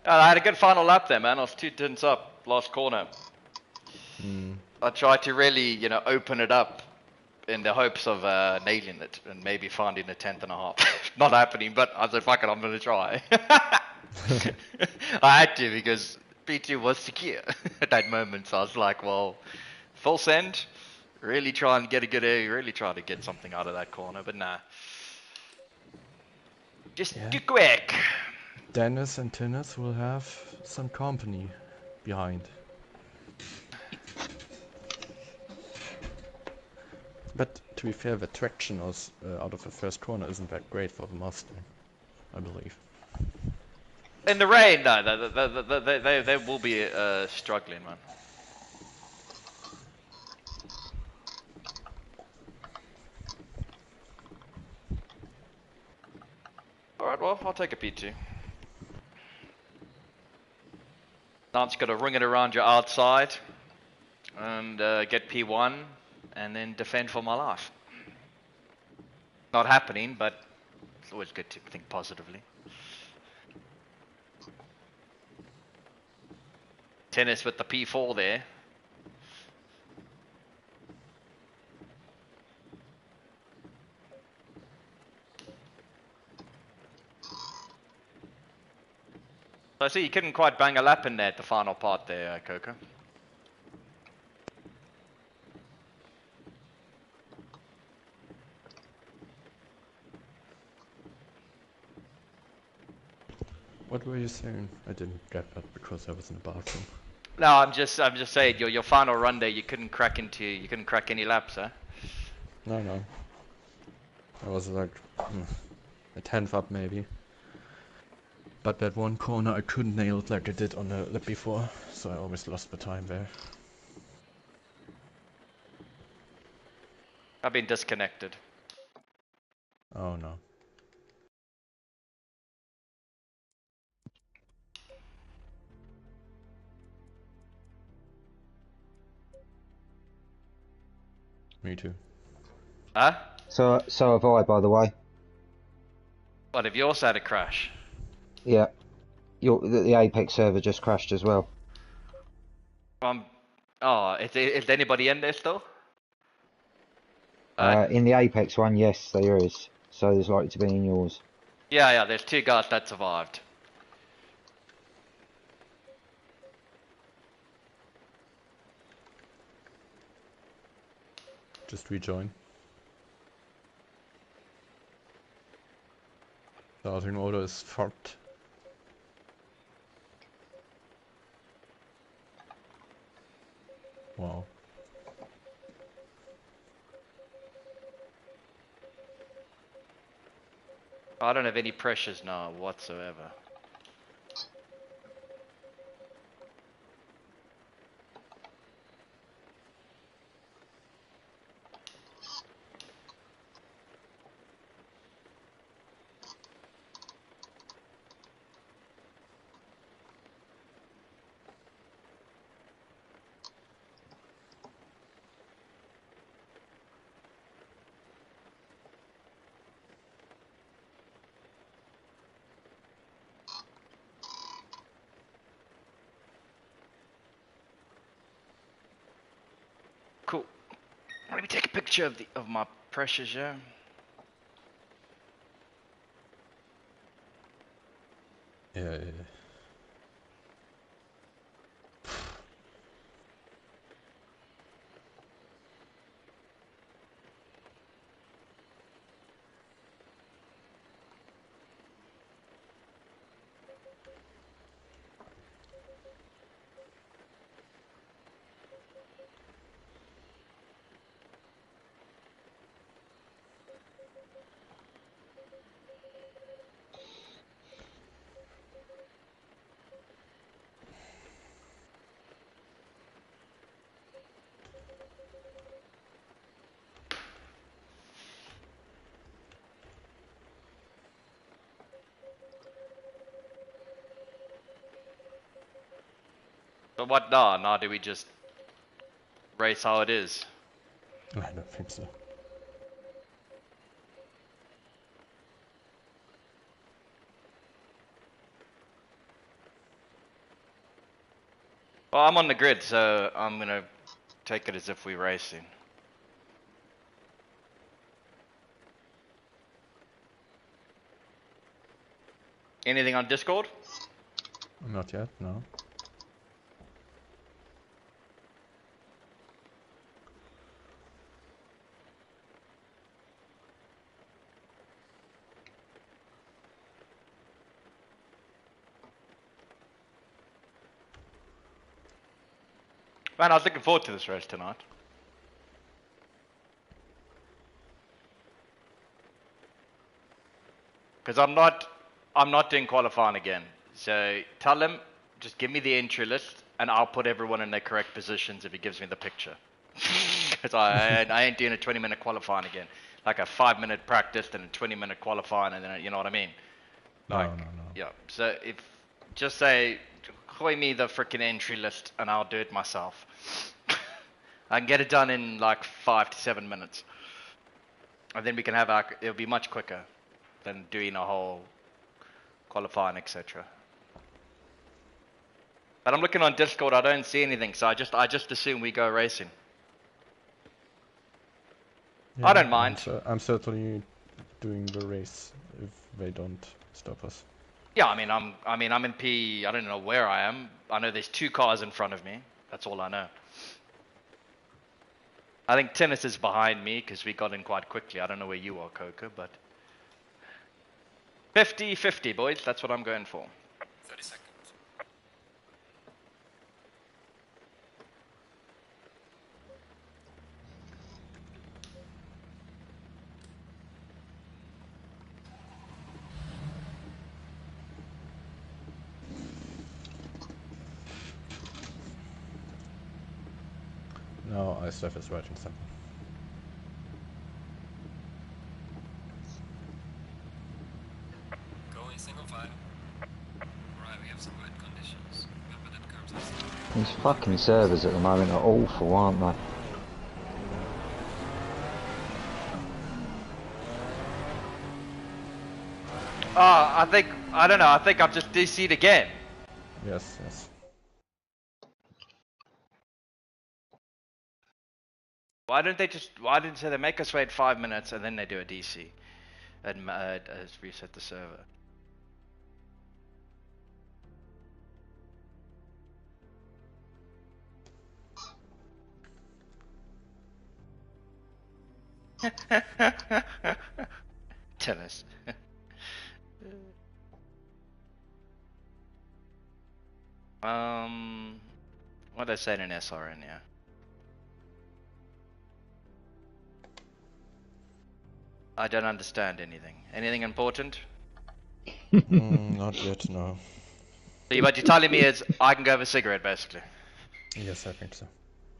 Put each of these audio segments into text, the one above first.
I had a good final lap there, man. I was 2 tenths up last corner. I tried to really, you know, open it up in the hopes of nailing it and maybe finding a 10th.5. Not happening, but I said, fuck it, I'm gonna try. I had to because P2 was secure at that moment. So I was like, well, full send. Really try and get a good air. Really try to get something out of that corner, but nah. Just too quick. Dennis and Tinnis will have some company behind. But to be fair, the traction out of the first corner isn't that great for the Mustang, I believe. In the rain, no, they will be struggling, man. Alright, well, I'll take a P2. Now I'm just going to ring it around your outside and get P1 and then defend for my life. Not happening, but it's always good to think positively. Tennis with the P4 there. I see you couldn't quite bang a lap in there at the final part there, Coco. What were you saying? I didn't get that because I was in the bathroom. No, I'm just saying your final run there, you couldn't crack any laps, huh? No. I was like a 10th up maybe. But that one corner I couldn't nail it like I did on the lap before, so I always lost the time there. I've been disconnected. Oh no. Me too. Huh? So have I, by the way. What, have you also had a crash? Yeah. The Apex server just crashed as well. Oh, is anybody in there still? In the Apex one, yes, there is. So there's likely to be in yours. Yeah, there's 2 guys that survived. Just rejoin. Starting order is fucked. Wow. I don't have any pressures now whatsoever. Cool. Let me take a picture of my pressures, yeah. Yeah. But what now? Now do we just race how it is? I don't think so. Well, I'm on the grid, so I'm gonna take it as if we're racing. Anything on Discord? Not yet, no. Man, I was looking forward to this race tonight. Because I'm not doing qualifying again. So tell him, just give me the entry list, and I'll put everyone in their correct positions if he gives me the picture. Because I ain't doing a 20-minute qualifying again. Like a 5-minute practice, then a 20-minute qualifying, and then, you know what I mean? Like, No. yeah. So if, just say, coin me the freaking entry list, and I'll do it myself. I can get it done in like 5 to 7 minutes. And then we can have it'll be much quicker than doing a whole qualifying, etc. But I'm looking on Discord, I don't see anything, so I just assume we go racing. Yeah, I don't mind. I'm certainly doing the race if they don't stop us. Yeah, I'm in P. I don't know where I am. I know there's 2 cars in front of me. That's all I know. I think Tennis is behind me because we got in quite quickly. I don't know where you are, Coca, but 50-50, boys. That's what I'm going for. 30 seconds. No, ISF is writing something. Going single file. Right, we have some wet conditions. Remember that curbs are still. These fucking servers at the moment are awful, aren't they? Oh, I don't know. I think I've just DC'd again. Yes. Why didn't they make us wait 5 minutes and then they do a DC and reset the server? Tennis. What did I say in SRN? Yeah. I don't understand anything. Anything important? Not yet, no. So what you're telling me is I can go have a cigarette, basically. Yes, I think so.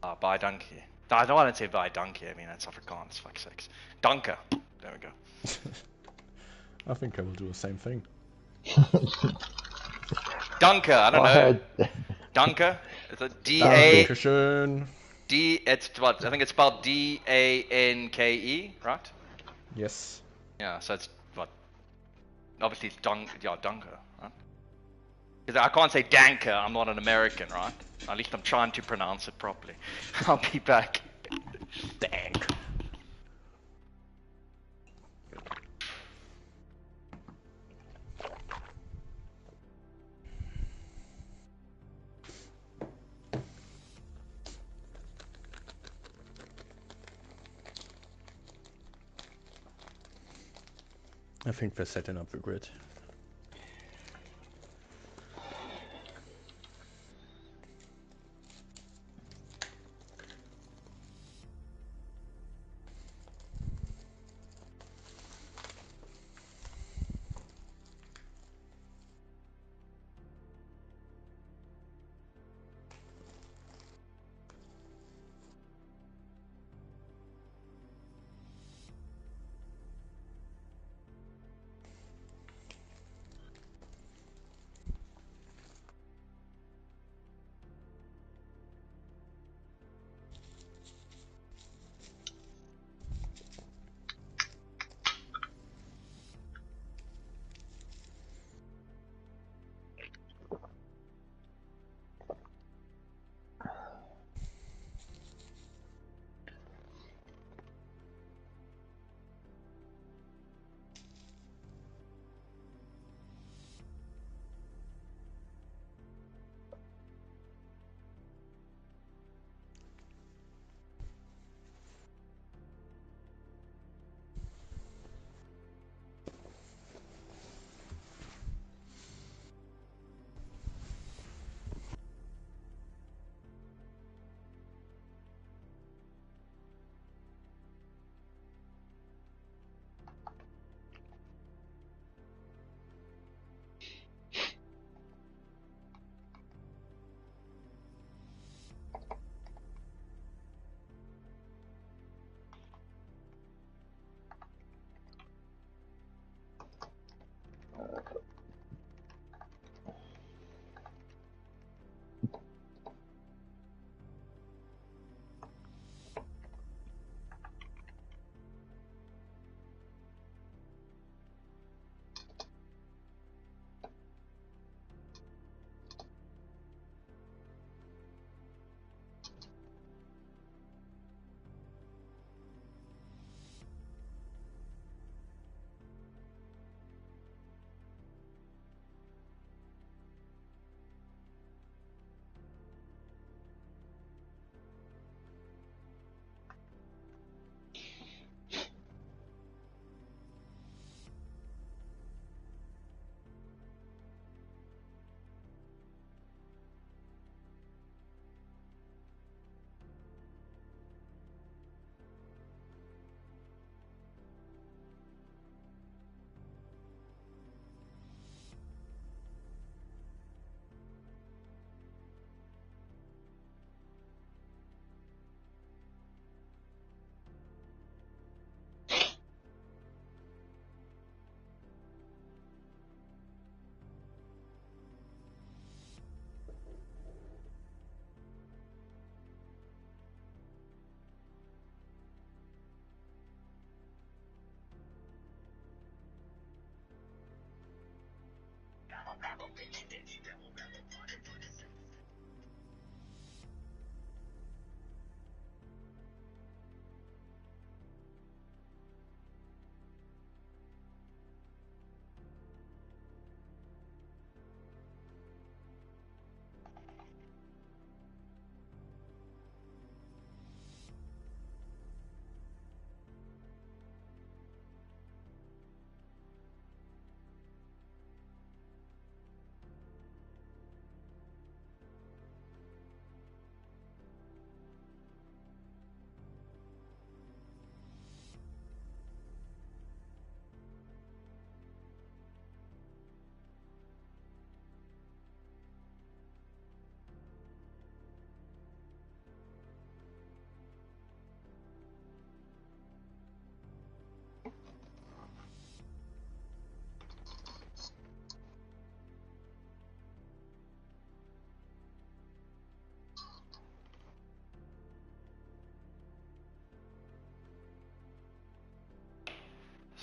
Ah, bye donkey. I don't want to say bye donkey. I mean, that's Afrikaans, fuck's sakes. Danke. There we go. I think I will do the same thing. Danke, I don't know. Danke? It's a D-A... Dankeschön. It's what? I think it's spelled D-A-N-K-E, right? Yes. Yeah, so it's what? Obviously it's Danke, right? Because I can't say Danke, I'm not an American, right? At least I'm trying to pronounce it properly. I'll be back. Dank. I think they're setting up the grid.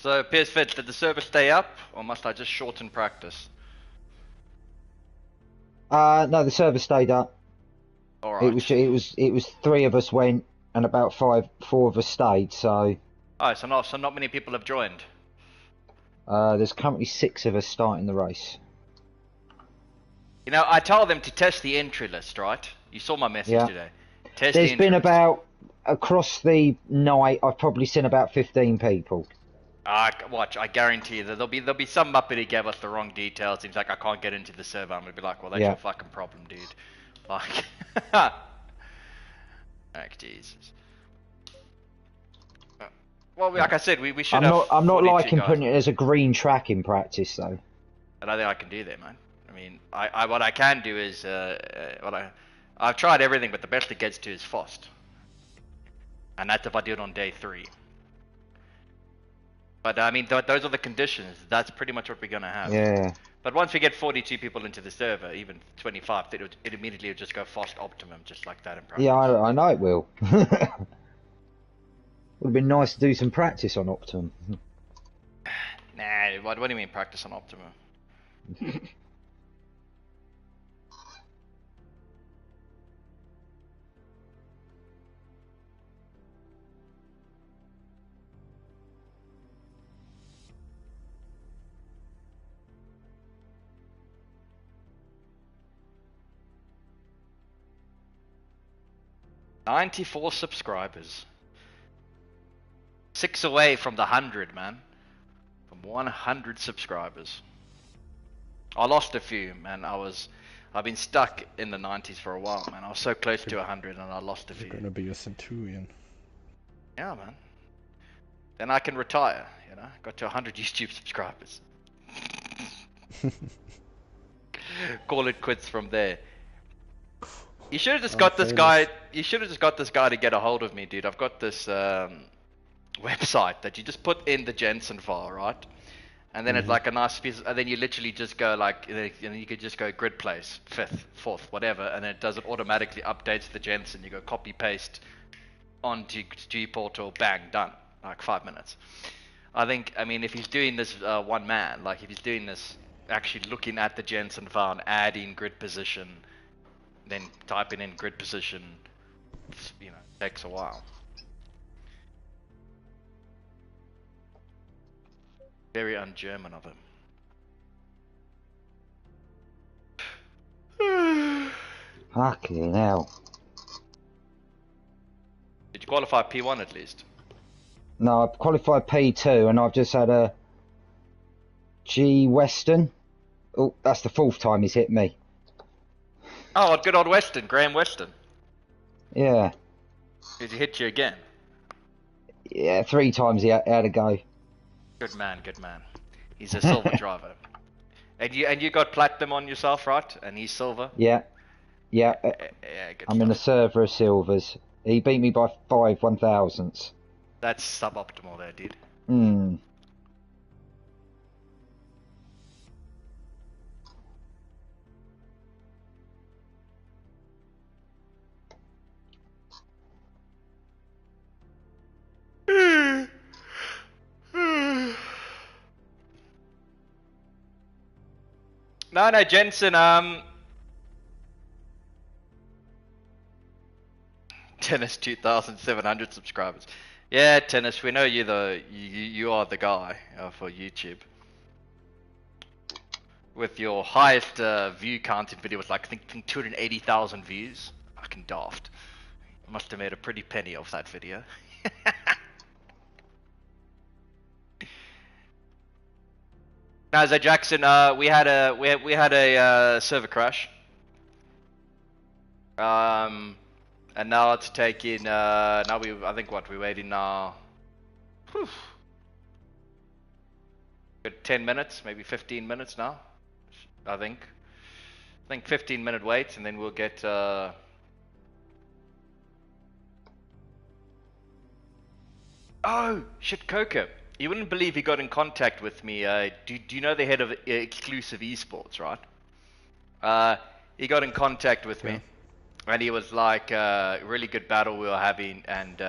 So, PS Fit, did the server stay up, or must I just shorten practice? No, the server stayed up. Alright. It was 3 of us went, and about 4 of us stayed. So Alright, so not many people have joined. there's currently 6 of us starting the race. You know, I tell them to test the entry list, right? You saw my message Yeah. today. Test There's the entry been list. about, across the night, I've probably seen about 15 people. Watch, I guarantee you that there'll be some muppet who gave us the wrong details. He's like, I can't get into the server. I'm gonna be like, well, that's Yeah. your fucking problem, dude. Like, like Jesus. Well, like I said, we should have. I'm not 42 liking guys. putting it as a green track in practice though. I don't think I can do that, man. I mean, what I can do is I've tried everything, but the best it gets to is FOST, and that's if I do it on day 3. But I mean, those are the conditions. That's pretty much what we're gonna have. Yeah. But once we get 42 people into the server, even 25, it immediately will just go FOST optimum, just like that in practice. Yeah, I know it will. Would have been nice to do some practice on Optimum. Nah, what do you mean practice on optimum? 94 subscribers. 6 away from the 100, man. From 100 subscribers. I lost a few, man. I've been stuck in the 90s for a while, man. I was so close to 100 and I lost a few. You're gonna be a centurion. Yeah, man. Then I can retire, you know. Got to 100 YouTube subscribers. Call it quits from there. You should have just got this guy. You should have just got this guy to get a hold of me, dude. I've got this website that you just put in the Jensen file, right? And then it's like a nice piece. And then you literally just go like, you know, you could just go grid place, 5th, 4th, whatever, and then it does it automatically updates the Jensen. You go copy paste onto G Portal, bang, done, like 5 minutes. I mean, if he's doing this one man, like if he's doing this, actually looking at the Jensen file and adding grid position, then typing in grid position, you know, takes a while. Very un-German of him. Fucking hell. Did you qualify P1 at least? No, I've qualified P2 and I've just had a G Western. Oh, that's the 4th time he's hit me. Oh, good old Weston, Graham Weston. Yeah. Did he hit you again? Yeah, 3 times he had a go. Good man, good man. He's a silver driver. And you got platinum on yourself, right? And he's silver? Yeah. Yeah. Yeah, good I'm in a stuff. server of silvers. He beat me by 5 1,000ths. That's suboptimal there, dude. Hmm. No, Jensen, Tennis 2,700 subscribers. Yeah, Tennis, we know you are the guy for YouTube. With your highest view counting video was like, I think 280,000 views. Fucking daft. Must have made a pretty penny off that video. Now, so Jackson, we had a server crash. And now it's taking I think we're waiting now. Whew. Good 10 minutes, maybe 15 minutes now. I think 15-minute wait, and then we'll get Oh shit, Coco. You wouldn't believe he got in contact with me. Do you know the head of Exclusive Esports, right? He got in contact with me, and he was like, really good battle we were having, and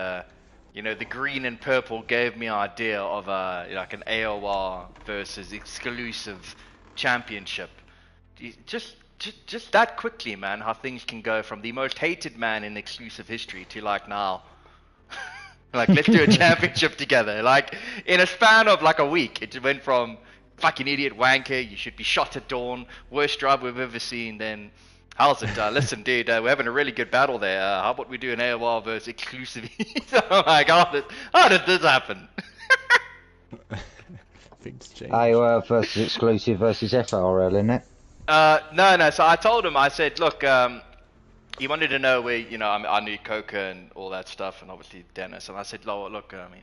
you know, the green and purple gave me an idea of like an AOR versus exclusive championship. Just that quickly, man, how things can go from the most hated man in exclusive history to like now. Like, let's do a championship together. Like, in a span of like a week, it went from fucking idiot wanker, you should be shot at dawn, worst drive we've ever seen, then how's it? Listen, dude, we're having a really good battle there. How about we do an AOR versus exclusive? So I'm like, how did this happen? Things change. AOR versus exclusive versus FRL, isn't it? No. So I told him, I said, look, he wanted to know where, you know, I knew Coca and all that stuff, and obviously Dennis. And I said, look, I mean,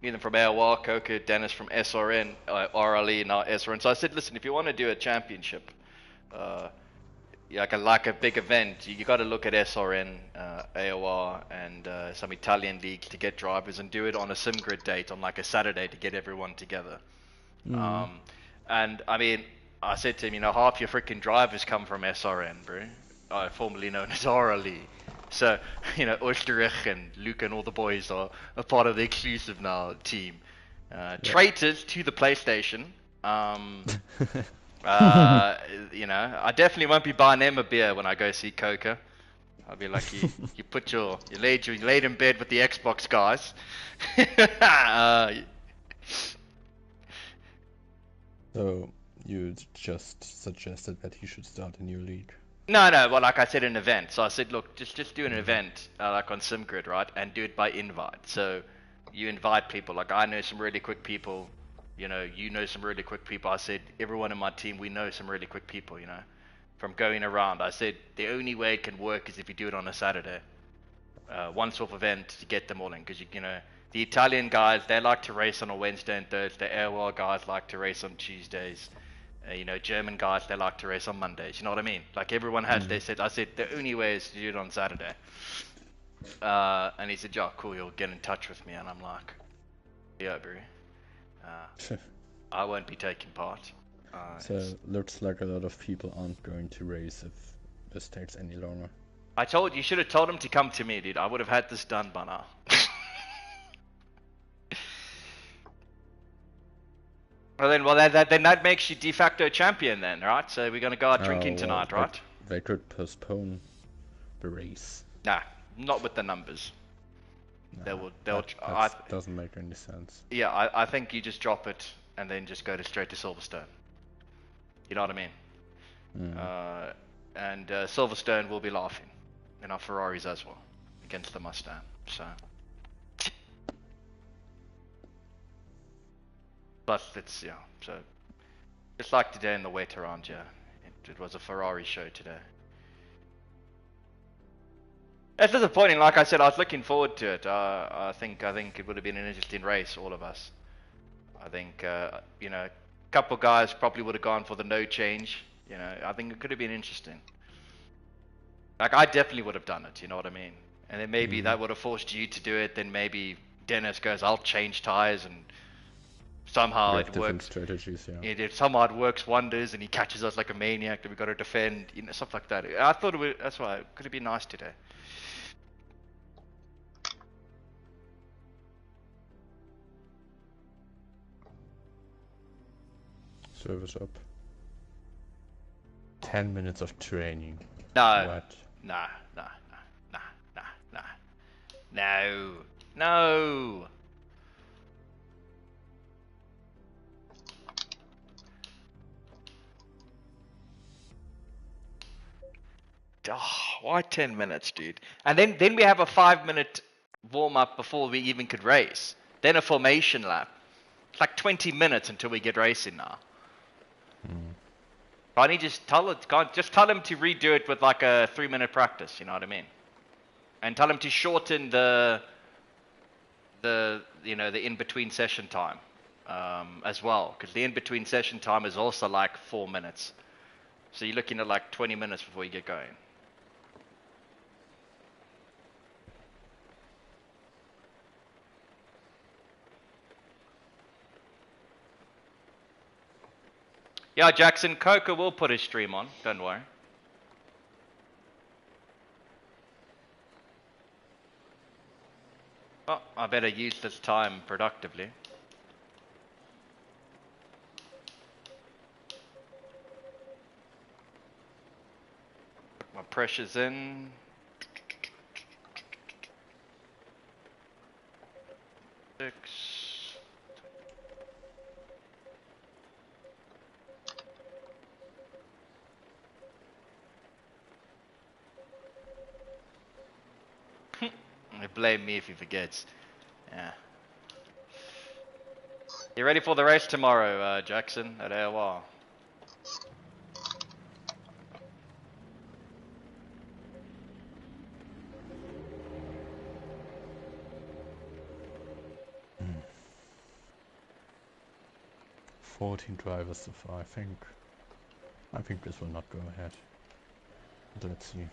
knew them from AOR, Coca, Dennis from SRN, RLE, now SRN. So I said, listen, if you want to do a championship, like a big event, you got to look at SRN, AOR, and some Italian leagues to get drivers, and do it on a sim grid date on like a Saturday to get everyone together. And I mean, I said to him, you know, half your freaking drivers come from SRN, bro. Formerly known as RLE. So, you know, Oostenrich and Luke and all the boys are a part of the exclusive now team. Traitors to the PlayStation. You know, I definitely won't be buying them a beer when I go see Coca. I'll be like, you laid in bed with the Xbox guys. So you just suggested that he should start a new league. No, well, like I said, an event. So I said, look, just do an event, like on SimGrid, right? And do it by invite. So you invite people. Like, I know some really quick people. You know some really quick people. I said, everyone in my team, we know some really quick people, you know, from going around. I said, the only way it can work is if you do it on a Saturday. Once-off event to get them all in. Because, you know, the Italian guys, they like to race on a Wednesday and Thursday. AOL guys like to race on Tuesdays. You know, German guys, they like to race on Mondays. You know what I mean? Like, everyone has their set. I said, the only way is to do it on Saturday. And he said, yeah, cool, you'll get in touch with me. And I'm like, yeah, bro. I won't be taking part. So, looks like a lot of people aren't going to race if this takes any longer. You should have told him to come to me, dude. I would have had this done by now. Well, then that makes you de facto champion then, right? So we're gonna go out drinking tonight, right? They could postpone the race. Nah, not with the numbers. No, They'll. That doesn't make any sense. Yeah, I think you just drop it and then just go straight to Silverstone. You know what I mean? And Silverstone will be laughing in our Ferraris as well against the Mustang. So. But it's, yeah, so just like today in the wait around, yeah, it was a Ferrari show today. It's disappointing. Like I said, I was looking forward to it. I think it would have been an interesting race, all of us. I think you know, a couple guys probably would have gone for the no change. You know, I think it could have been interesting. Like, I definitely would have done it. You know what I mean? And then maybe that would have forced you to do it. Then maybe Dennis goes, I'll change tires, and somehow it works. Strategies, yeah. Somehow it works wonders, and he catches us like a maniac that we got to defend, you know, stuff like that. I thought that's why it could have been nice today. Service up. 10 minutes of training. No. What? Nah. No. Oh, why 10 minutes, dude? And then we have a 5-minute warm-up before we even could race. Then a formation lap. It's like 20 minutes until we get racing now. Can't he just tell him to redo it with like a 3-minute practice, you know what I mean? And tell him to shorten the in-between session time as well. Because the in-between session time is also like 4 minutes. So you're looking at like 20 minutes before you get going. Yeah, Jackson, Coca will put his stream on, don't worry. Well, I better use this time productively. Put my pressures in. Six. Blame me if he forgets. Yeah. You ready for the race tomorrow, Jackson, at AOR? Hmm. 14 drivers so far, I think. I think this will not go ahead. But let's see.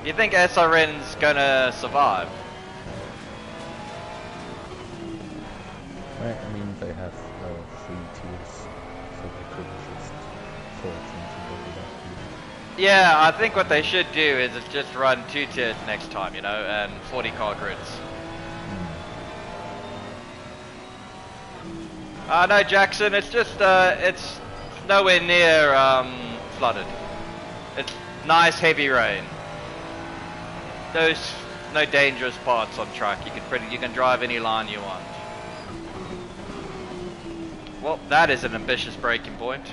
You think SRN's gonna survive? I mean, they have 3 tiers, so they could just force into the Yeah, I think what they should do is just run 2 tiers next time, you know, and 40 car grids. No, Jackson, it's just, it's nowhere near, flooded. It's nice heavy rain. There's no dangerous parts on track. You can drive any line you want. Well, that is an ambitious braking point.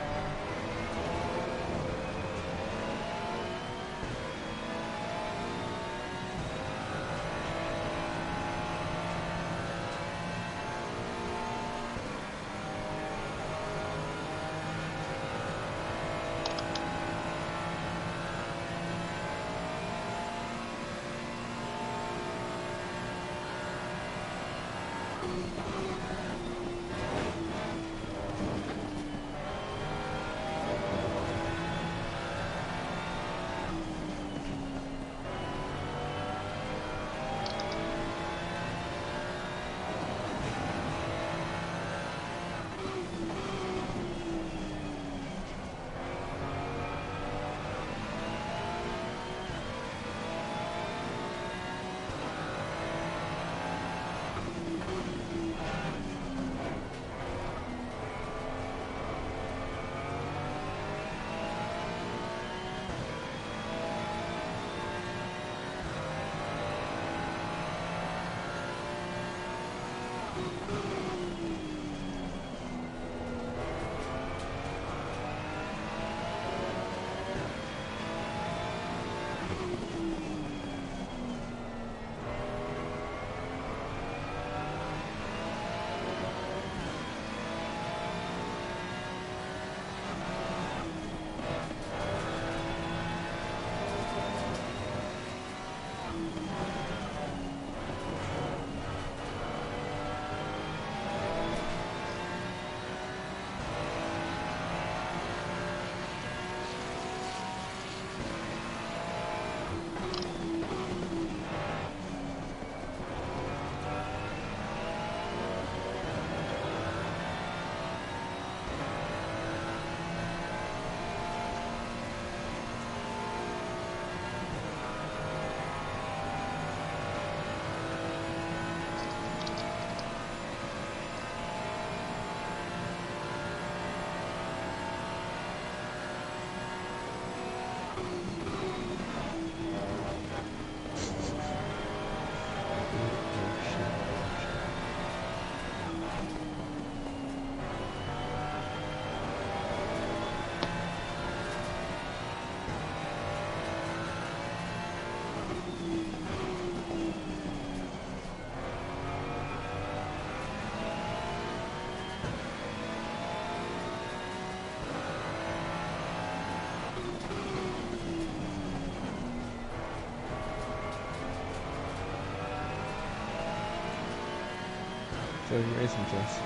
So you're racing, Jess.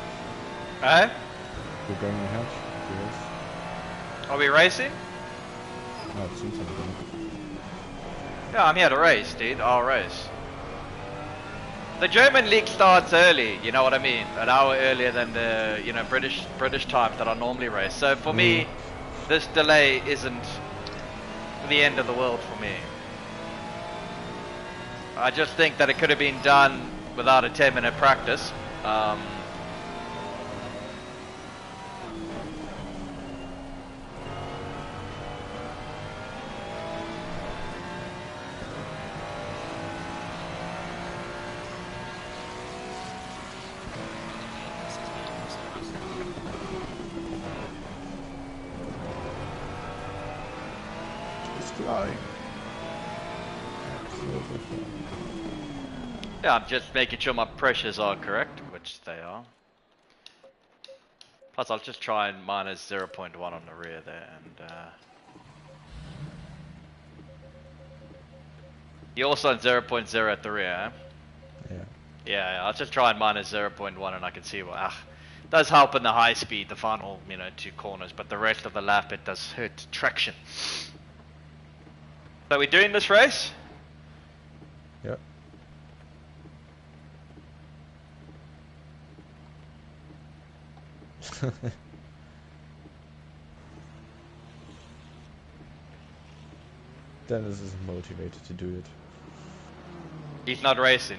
Eh? You're going ahead. Yes. Are we racing? No, it seems like it. Yeah, I'm here to race, dude. I'll race. The German league starts early, you know what I mean? An hour earlier than the, you know, British times that I normally race. So for me, this delay isn't the end of the world for me. I just think that it could have been done without a 10-minute practice. Flying. Yeah, I'm just making sure my pressures are correct, which they are. Plus, I'll just try and minus 0.1 on the rear there, and you're also on 0.0 at the rear, eh? Yeah. Yeah, I'll just try and minus 0.1, and I can see what. It does help in the high speed, the final, you know, 2 corners, but the rest of the lap it does hurt traction. So we doing this race? Yep. Dennis isn't motivated to do it. He's not racing.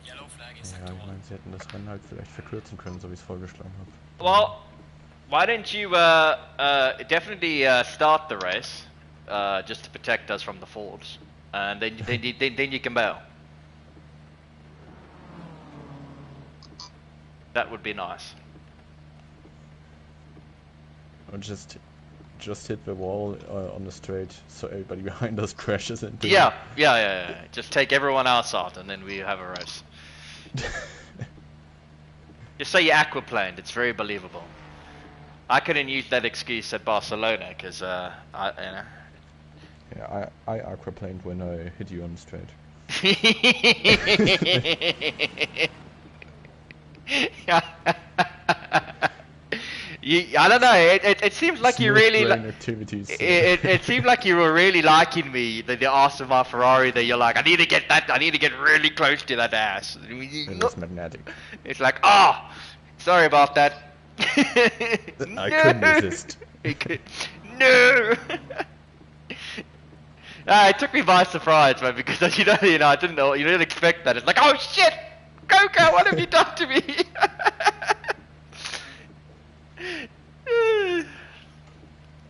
Yellow flag is Ja, sector ich 1. meine, sie hätten das Rennen halt vielleicht verkürzen können, so wie ich es vorgeschlagen habe. Well, why don't you definitely start the race just to protect us from the falls, and then you can bail. That would be nice. Or just hit the wall on the straight, so everybody behind us crashes into it. Yeah. Just take everyone else out, and then we have a race. Just say you aquaplaned. It's very believable. I couldn't use that excuse at Barcelona because I, you know. Yeah, I aquaplaned when I hit you on the straight. I don't know. It seems like you really. Activities. It seemed like you were really liking me. The ass of my Ferrari. That you're like, I need to get that. I need to get really close to that ass. It was magnetic. It's like, oh, sorry about that. I couldn't resist. No. It took me by surprise, man, because you know, I didn't know, you didn't expect that. It's like, oh shit, Coco, what have you done to me?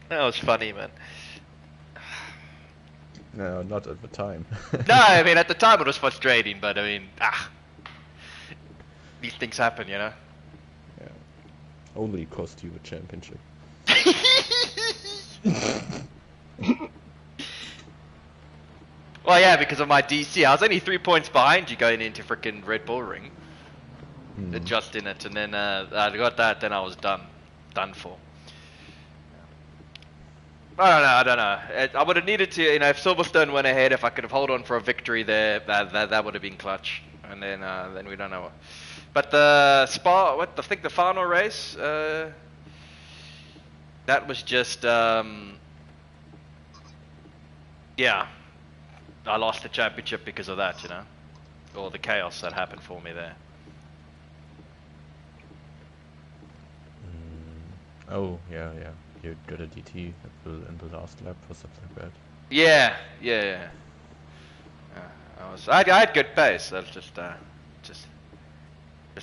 That was funny, man. No, not at the time. No, I mean, at the time it was frustrating, but I mean, these things happen, you know? Yeah. Only cost you a championship. Well, yeah, because of my DC. I was only 3 points behind you going into frickin' Red Bull Ring. Just in it, and then I got that, then I was done for. I don't know. I would have needed to, you know, if Silverstone went ahead, if I could have held on for a victory there, that would have been clutch. And then we don't know. But the Spa, I think the final race, that was just, yeah, I lost the championship because of that, you know, or the chaos that happened for me there. Oh, yeah. You got a DT in the last lap or something like that. Yeah. I had good pace. I was just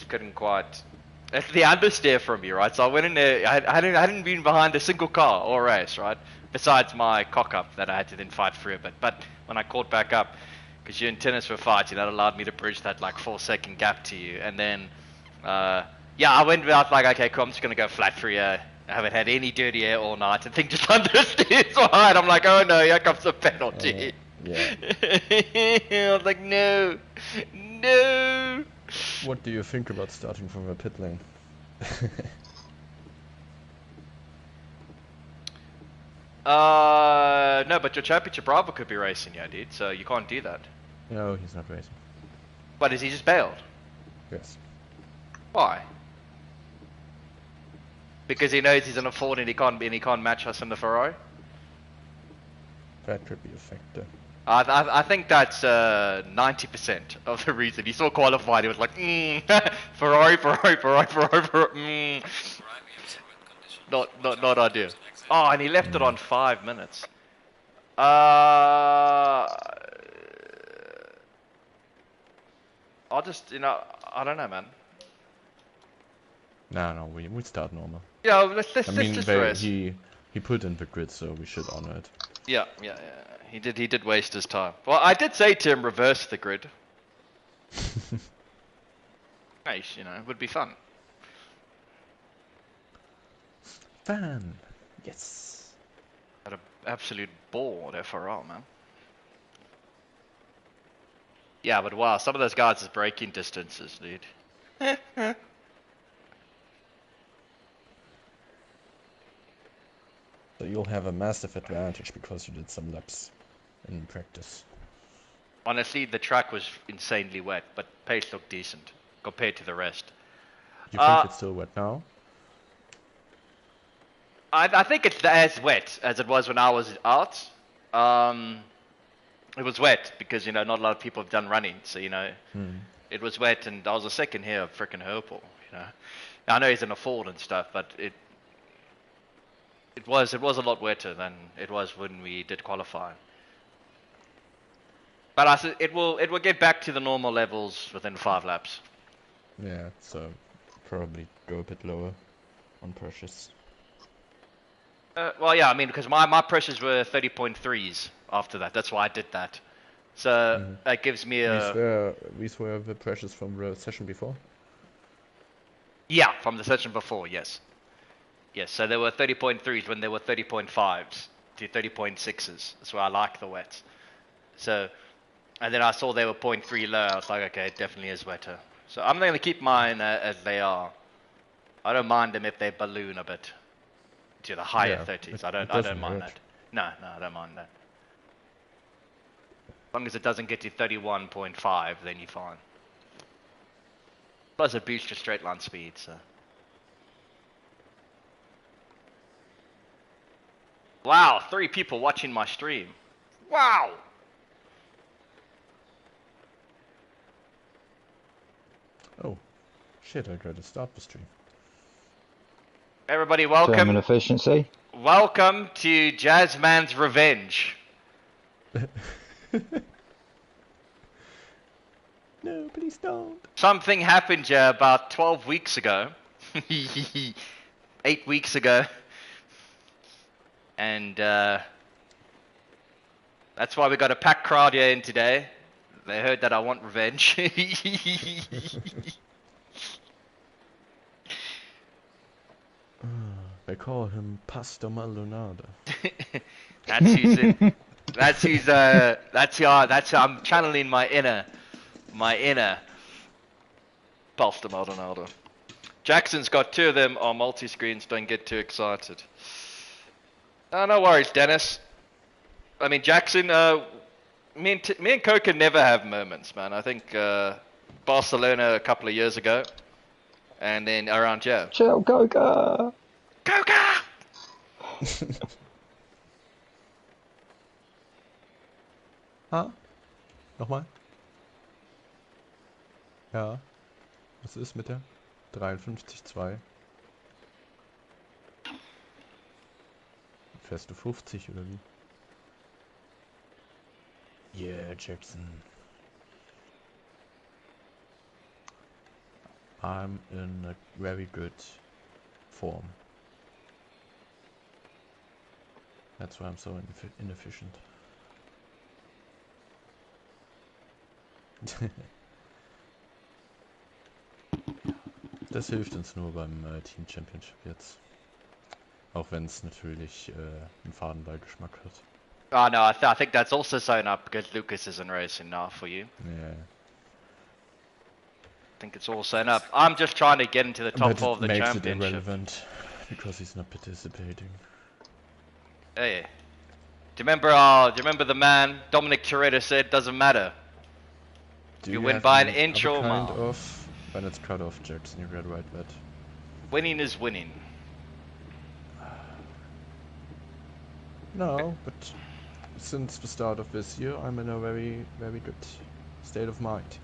couldn't quite. It's the understeer from me, right? So I went in there. I hadn't been behind a single car all race, right? Besides my cock up that I had to then fight through a bit. But when I caught back up, because you and Tennis were fighting, that allowed me to bridge that like 4-second gap to you. And then, I went out like, okay, cool. I'm just gonna go flat through here. I haven't had any dirty air all night, and think just understeers right. I'm like, oh no, here comes a penalty. Yeah. I was like, no. What do you think about starting from a pit lane? No, but your championship rival could be racing, yeah, dude. So you can't do that. No, he's not racing. But is he just bailed? Yes. Why? Because he knows he's in a Ford and he can't match us in the Ferrari. That could be a factor. I think that's 90% of the reason. He saw qualified. He was like, Ferrari. Right, we have some wet conditions. Not ideal. Oh, and he left it on 5 minutes. I'll just, I don't know, man. No, we start normal. Yeah, let's I mean, just race. he put in the grid, so we should honor it. Yeah. He did waste his time. Well, I did say to him, reverse the grid. Nice, it would be fun. Fun. Yes. Had an absolute ball there for all, man. Yeah, but wow, some of those guys is braking distances, dude. So you'll have a massive advantage because you did some laps in practice. Honestly, the track was insanely wet, but pace looked decent compared to the rest. You think it's still wet now? I think it's as wet as it was when I was out. It was wet because, not a lot of people have done running, so, it was wet, and I was a second here of frickin' Herpel, I know he's in a Ford and stuff, but it was a lot wetter than it was when we did qualify. But I said it will get back to the normal levels within 5 laps. Yeah, so probably go a bit lower on pressures. Well, yeah, I mean, because my pressures were 30.3s after that. That's why I did that. So that gives me a... These were the pressures from the session before? Yeah, from the session before, yes. Yes, so there were 30.3s when there were 30.5s to 30.6s. That's why I like the wets. So, and then I saw they were 0.3 low. I was like, okay, it definitely is wetter. So I'm going to keep mine as they are. I don't mind them if they balloon a bit to the higher 30s. I don't mind that. No, I don't mind that. As long as it doesn't get to 31.5, then you're fine. Plus it boosts your straight line speed, so. Wow, 3 people watching my stream. Wow! Oh, shit, I gotta stop the stream. Everybody, welcome. German efficiency. Welcome to Jazzman's Revenge. No, please don't. Something happened here about 12 weeks ago. 8 weeks ago. And that's why we got a packed crowd here in today. They heard that I want revenge. They call him Pastor Maldonado. That's who I'm channeling my inner Pastor Maldonado. Jackson's got 2 of them on multi-screens, don't get too excited. Oh, no worries, Dennis. I mean, Jackson, me and Coca never have moments, man. I think Barcelona a couple of years ago, and then around here. Chill, Coca! Coca! Ha? Nochmal? Ja. Was ist mit der? 53,2. Fährst du 50 oder wie? Yeah, Jackson. I'm in a very good form. That's why I'm so inefficient. Das hilft uns nur beim Team Championship jetzt. Auch wenn es natürlich einen Fadenbeigeschmack hat. Oh no, I think that's also sewn up because Lucas isn't racing now for you. Yeah. I think it's all sewn up. I'm just trying to get into the top 4 of the makes championship. it irrelevant because he's not participating. Hey. Do you remember the man Dominic Toretto said doesn't matter. Do You win have by an any inch other or a kind mile. of when it's cut off, Jackson? You read right, but Winning is winning. no. But since the start of this year, I'm in a very, very good state of mind,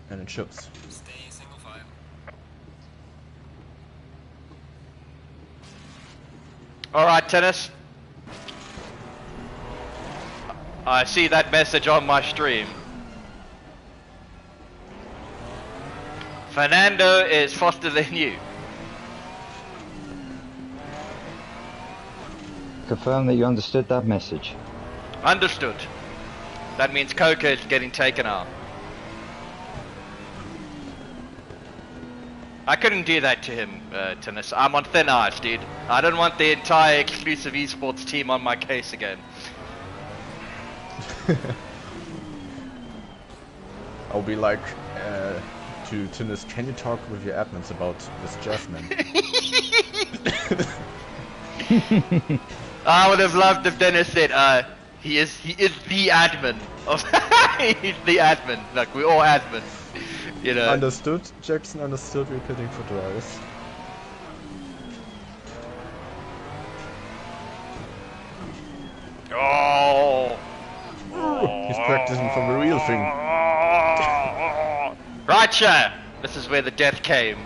and it shows. Stay single file. Alright, Tennis. I see that message on my stream. Fernando is faster than you. Confirm that you understood that message. Understood. That means Coca is getting taken out. I couldn't do that to him, Tennis. I'm on thin ice, dude. I don't want the entire exclusive esports team on my case again. I'll be like to Tinnis, can you talk with your admins about this Jasmine? I would have loved if Dennis said, he is the admin of he's the admin. Like we're all admin. You know. Understood, Jackson, understood, we're pitting for drives. Oh. He's practicing for the real thing. Right, sir. This is where the death came.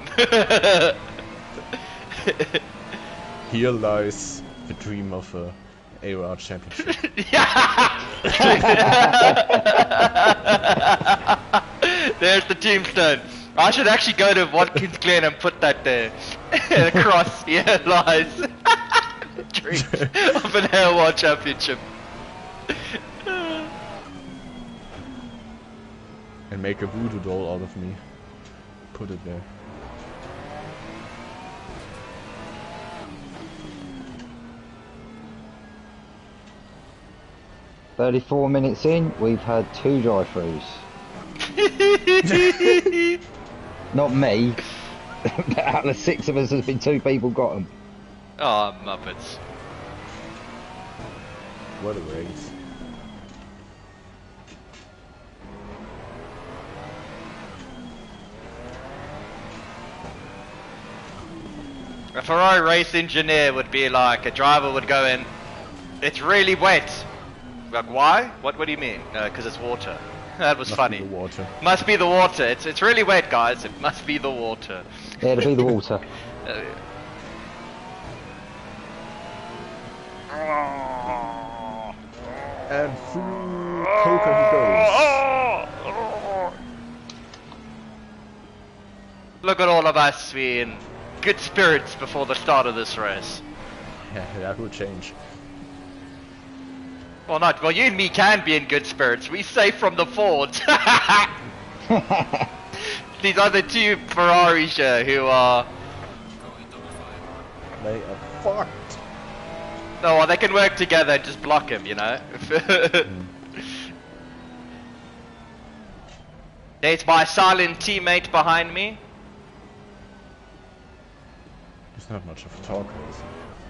Here lies the dream of a AOR championship. There's the tombstone. I should actually go to Watkins Glen and put that there. Across, here lies the dream of an AOR championship. And make a voodoo doll out of me. Put it there. "34 minutes in, we've had 2 drive-throughs. Not me. Out of the 6 of us, there's been 2 people got them. Oh, Muppets. What a race. A Ferrari race engineer would be like, a driver would go in, it's really wet. Like, why? What do you mean? No, because it's water. That was funny. Must be the water. Must be the water. It's really wet, guys. It must be the water. Yeah, it'll be the water. And through Coca he goes. Look at all of us being good spirits before the start of this race. Yeah, that will change. Well, not. Well, you and me can be in good spirits. We safe from the Fords. These other 2 Ferraris who are... They are fucked. No, well, they can work together and just block him, you know? There's my silent teammate behind me. He's not much of a talker, is he?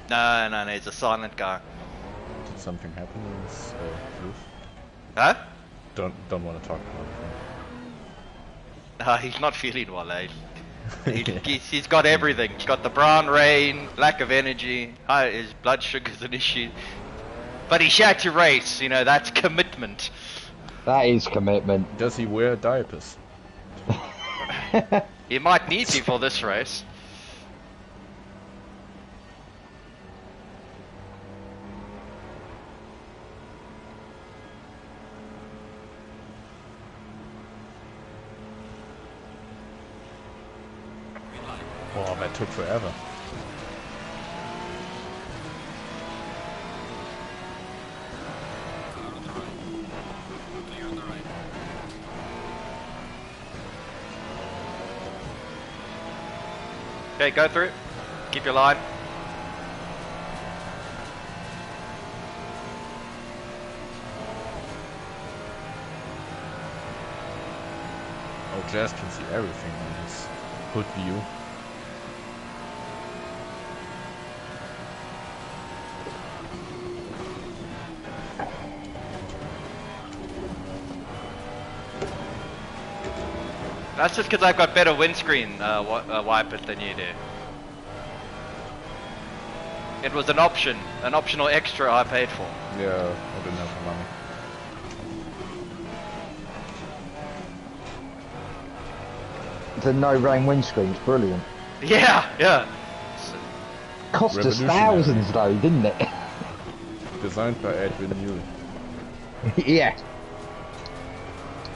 No, he's a silent guy. Did something happen in this roof? Huh? Don't want to talk about it. He's not feeling well, eh? He's got everything. He's got the brown rain, lack of energy, his blood sugar's an issue. But he's had to race, you know, that's commitment. That is commitment. Does he wear diapers? He might need to for this race. Oh, that took forever. Okay, go through it. Keep your line. Oh, Jazz can see everything on this hood view. That's just because I've got better windscreen wipers than you do. It was an option, an optional extra I paid for. Yeah, I didn't have the money. The no rain windscreen's brilliant. Yeah, yeah. Cost us Revolutionary. thousands though, didn't it? Designed by Edwin Newell. Yeah.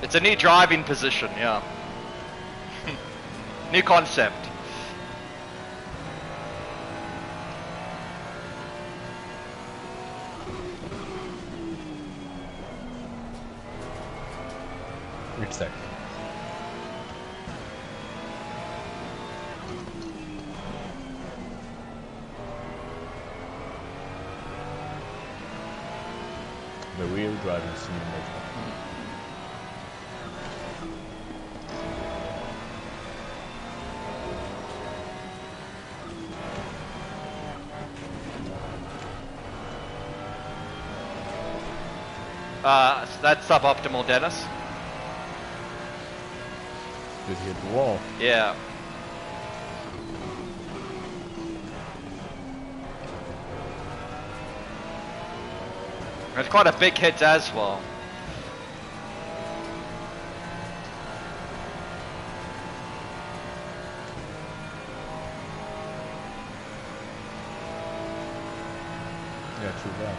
It's a new driving position, yeah. New concept. Exactly. The real driving simulator. That's suboptimal, Dennis. Did he hit the wall? Yeah. It's quite a big hit as well. Yeah, too bad.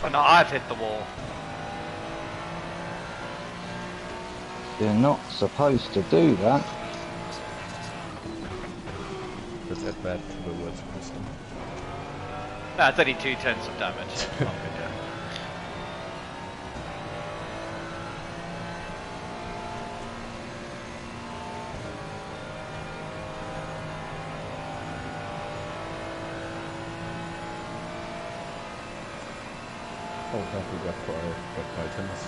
Oh no, I've hit the wall. You're not supposed to do that. Let's add that to the words system. Nah, it's only 2/10 of damage. Not good, yeah. Oh, have we got items?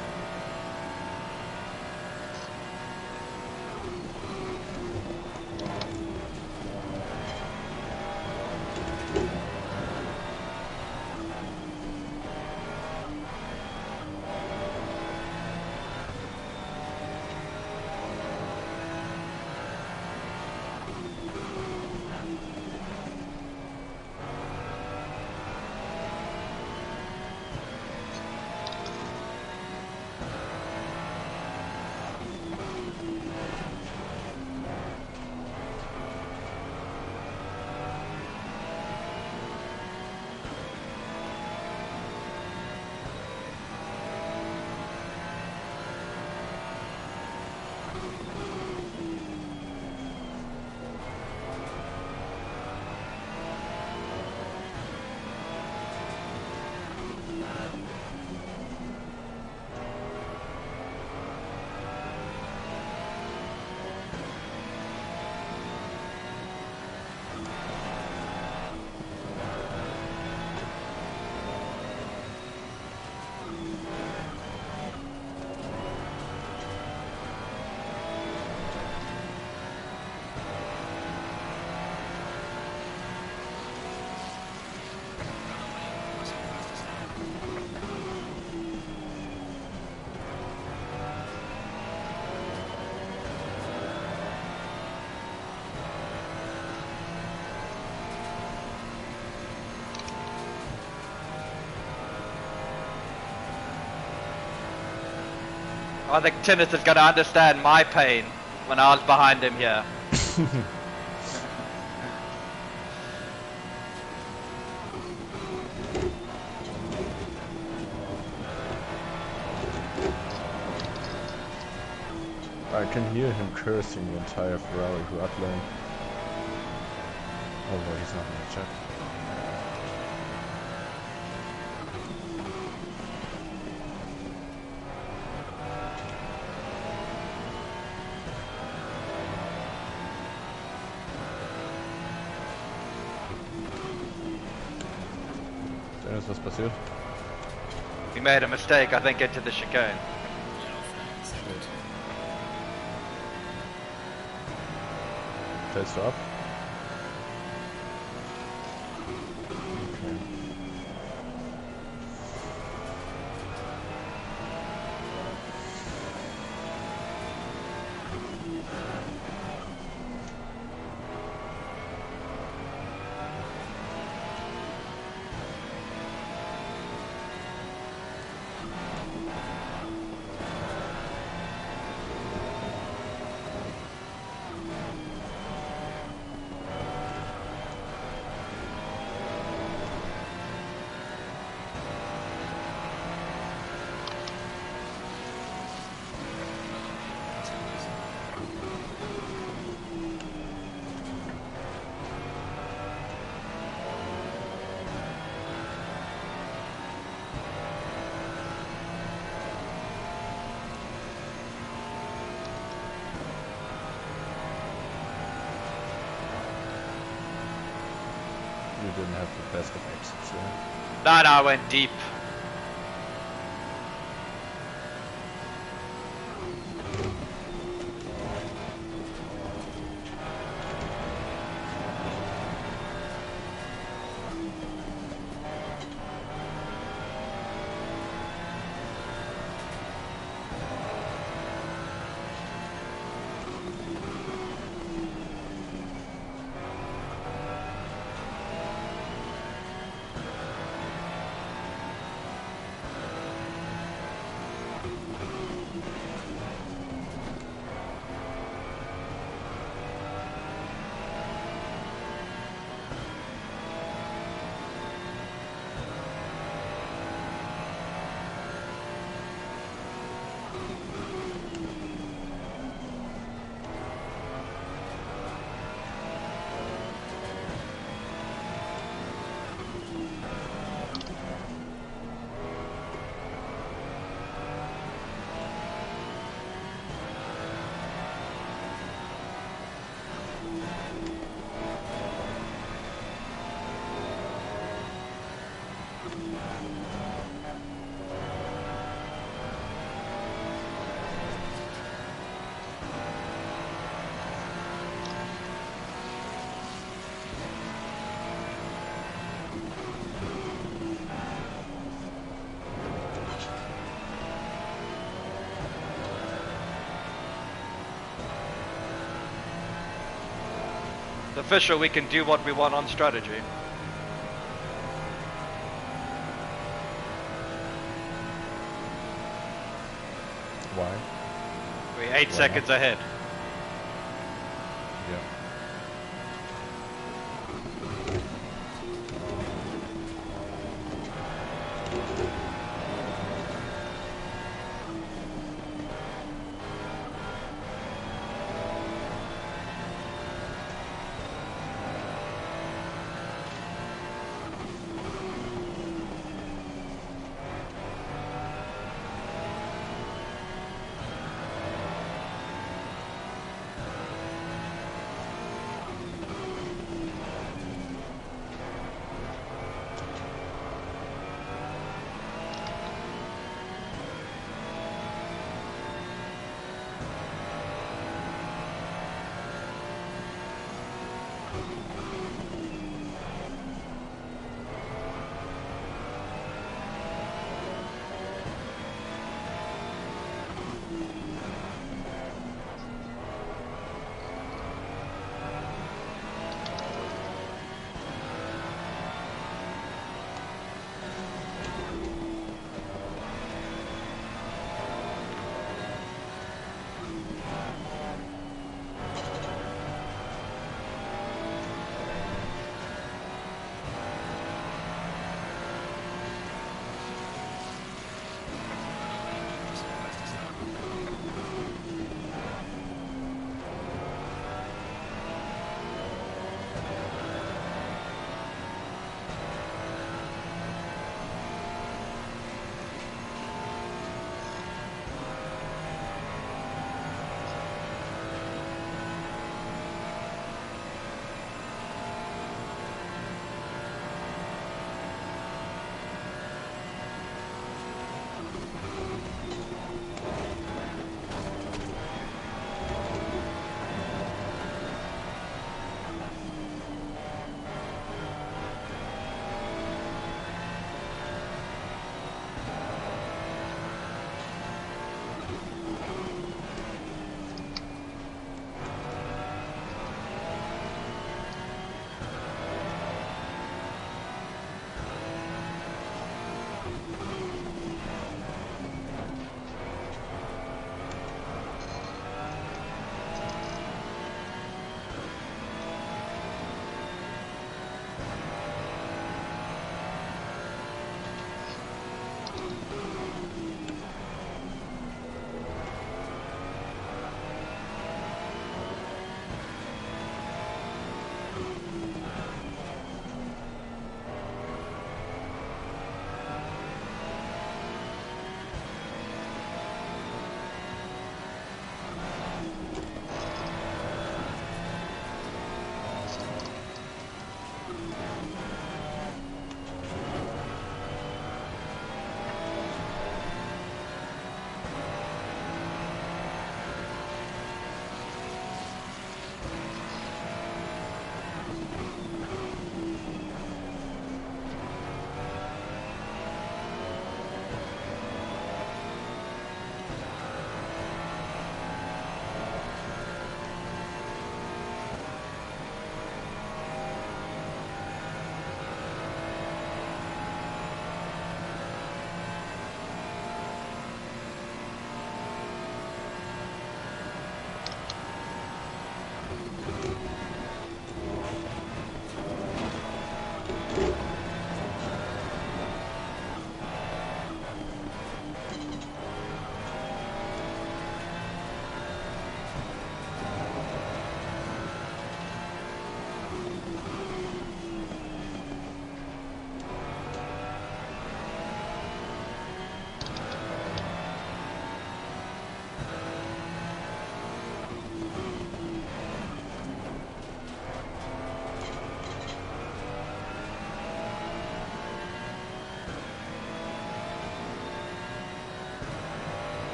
I think Tinnus is going to understand my pain when I was behind him here. I can hear him cursing the entire Ferrari who uplane. Although he's not in the chat. Dennis, was passiert? We made a mistake, I think, into the chicane. Stellst du ab? You didn't have the best of exits, yeah? No, I went deep. Official, we can do what we want on strategy. Why? We're 8 seconds ahead. Yeah.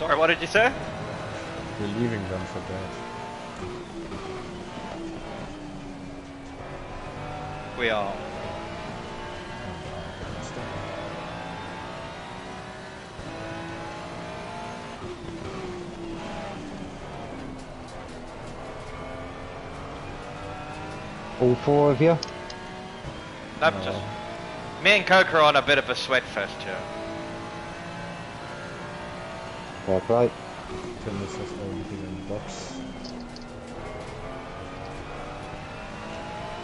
Sorry, what did you say? We're leaving them for dead. We are. All four of you? Nope, No. just me and Coke are on a bit of a sweat fest here. Fair play. Tennis has already been in the box.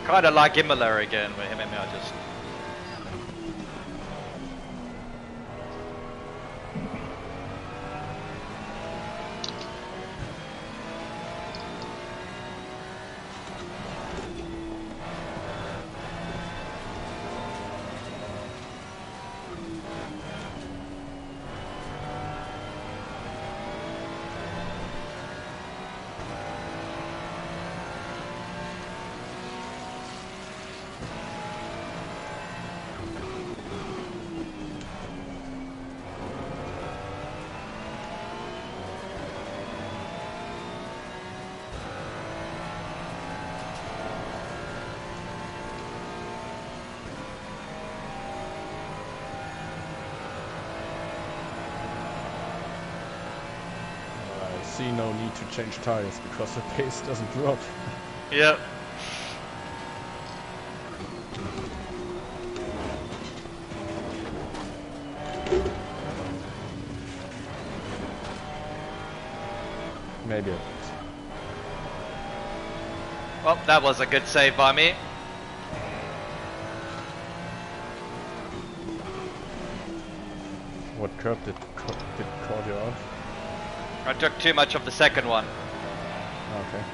Kinda like Imola again, where him and me are just... I see no need to change tires because the pace doesn't drop. Yep. Maybe. Well, that was a good save by me. What curb did caught you off? I took too much of the second one. Okay.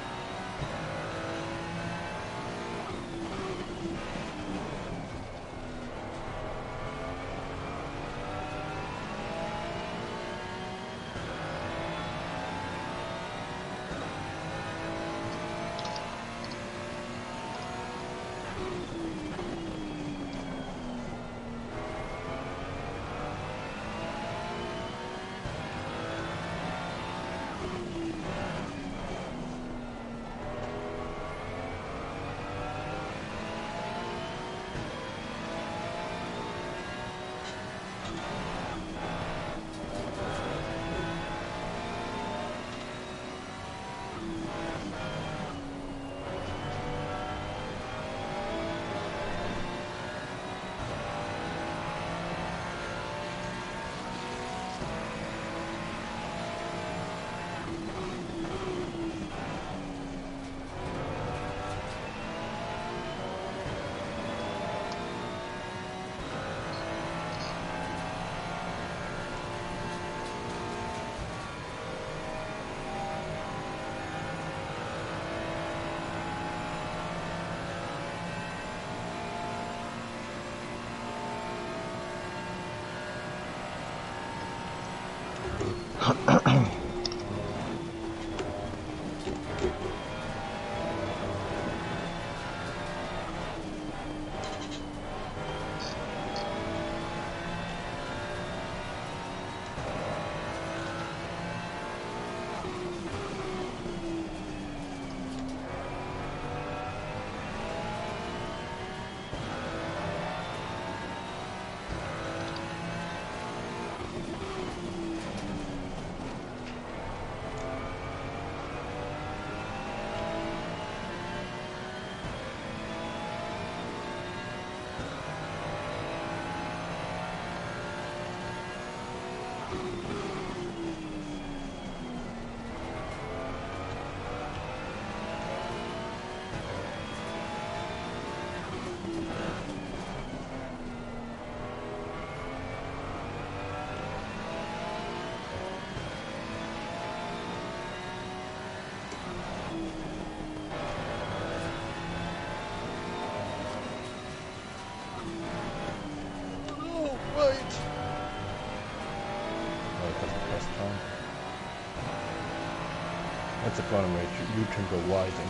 That's the problem where you can go wide and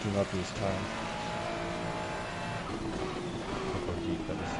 do not lose time. Or go deep, that is.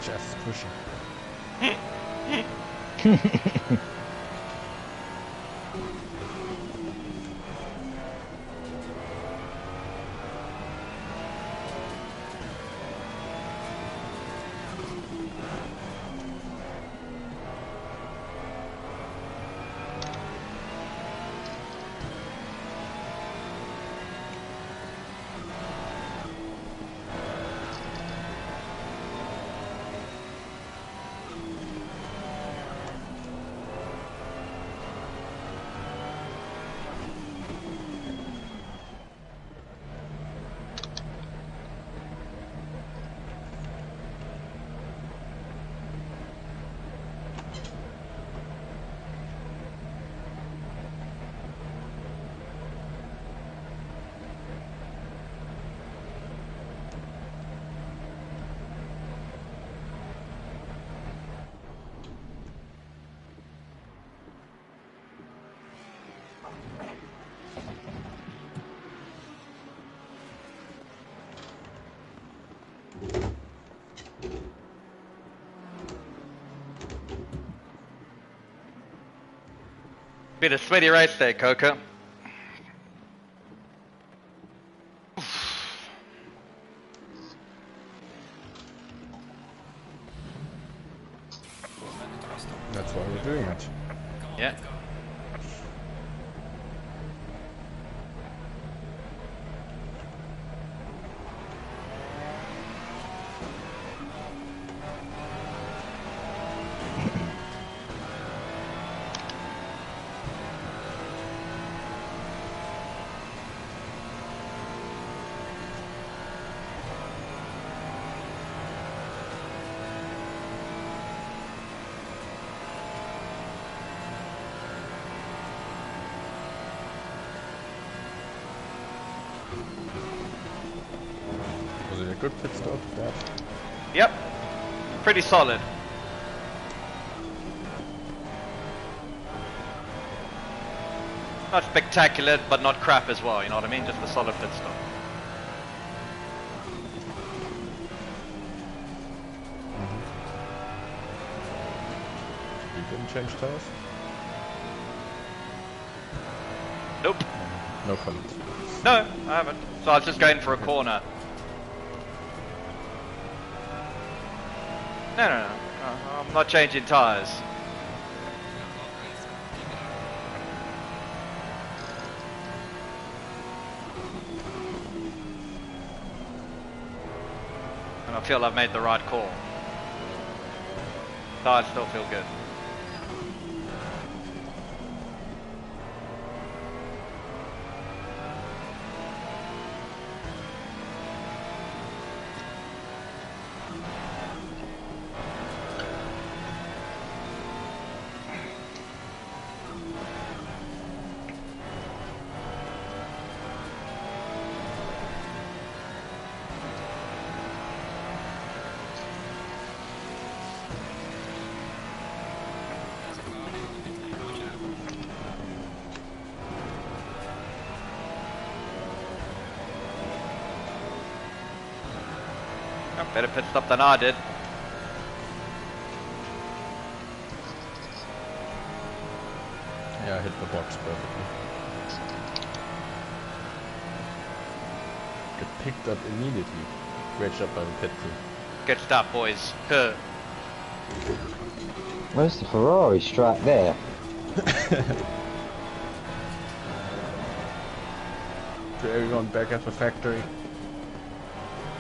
Just pushing. Been a sweaty race there, Coco. That's why we're doing it. Yeah. Was it a good pit stop? That? Yep. Pretty solid. Not spectacular, but not crap as well, you know what I mean? Just a solid pit stop. You didn't change tires? Nope. No comment. No, I haven't. So I was just going for a corner. No. I'm not changing tires. And I feel I've made the right call. Tires still feel good. Better pit stop than I did. Yeah, I hit the box perfectly. Get picked up immediately. Great job by the pit crew. Good stuff, boys. Huh. Where's the Ferrari strap there? To everyone back at the factory.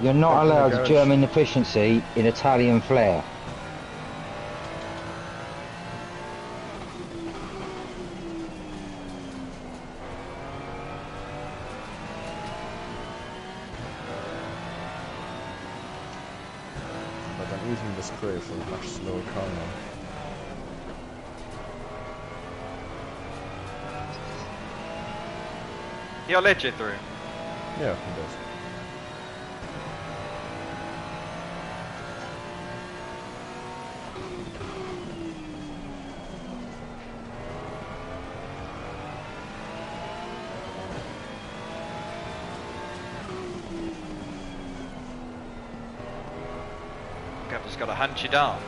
You're not Back in the allowed garage. German efficiency in Italian flair. But I'm using the spray for a much slower car now. He'll let you through. Yeah, he does. Just gotta hunt you down.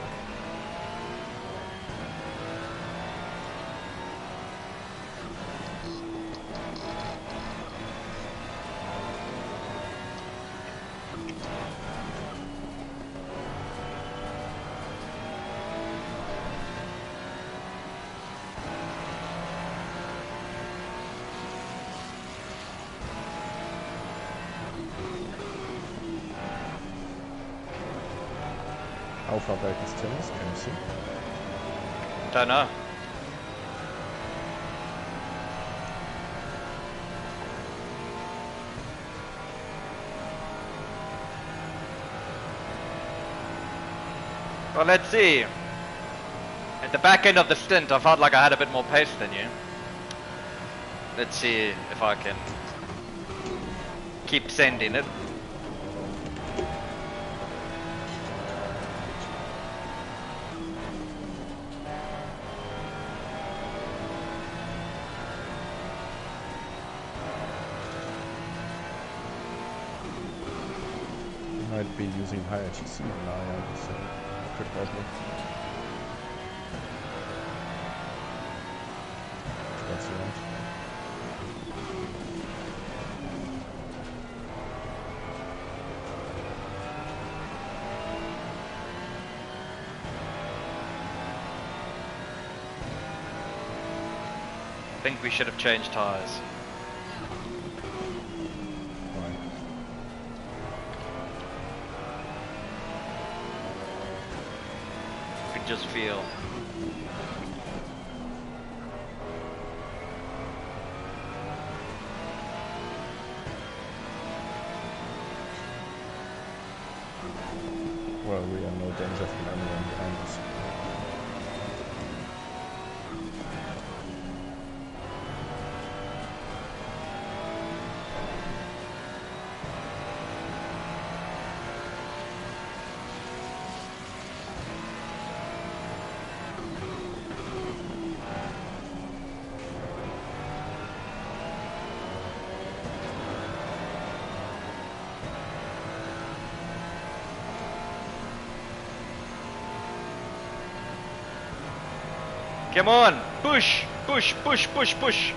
How far back is Timmins? Can you see? Don't know. Well, let's see. At the back end of the stint, I felt like I had a bit more pace than you. Let's see if I can keep sending it. Might be using higher TC than I am, so could help me. That's the end. I think we should have changed tires. Fine. I could just feel. Well, we are no danger from anyone behind us. Come on! Push! Push! Push! Push! Push!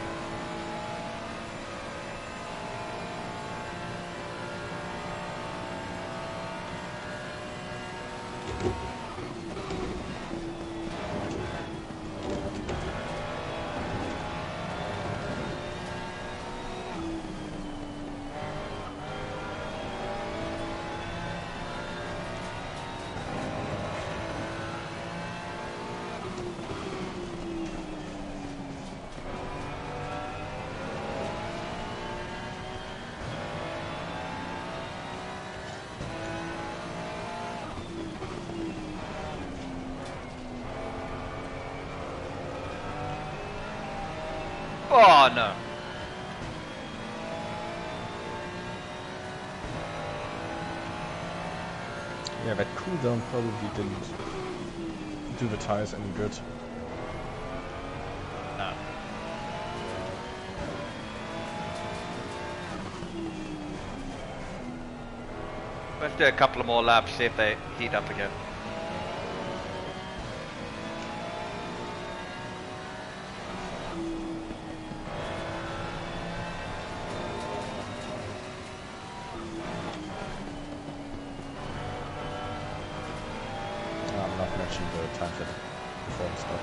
Oh no. Yeah, that cooldown probably didn't do the tires any good. No. Let's do a couple of more laps, see if they heat up again. I'm not matching the time limit before the stop.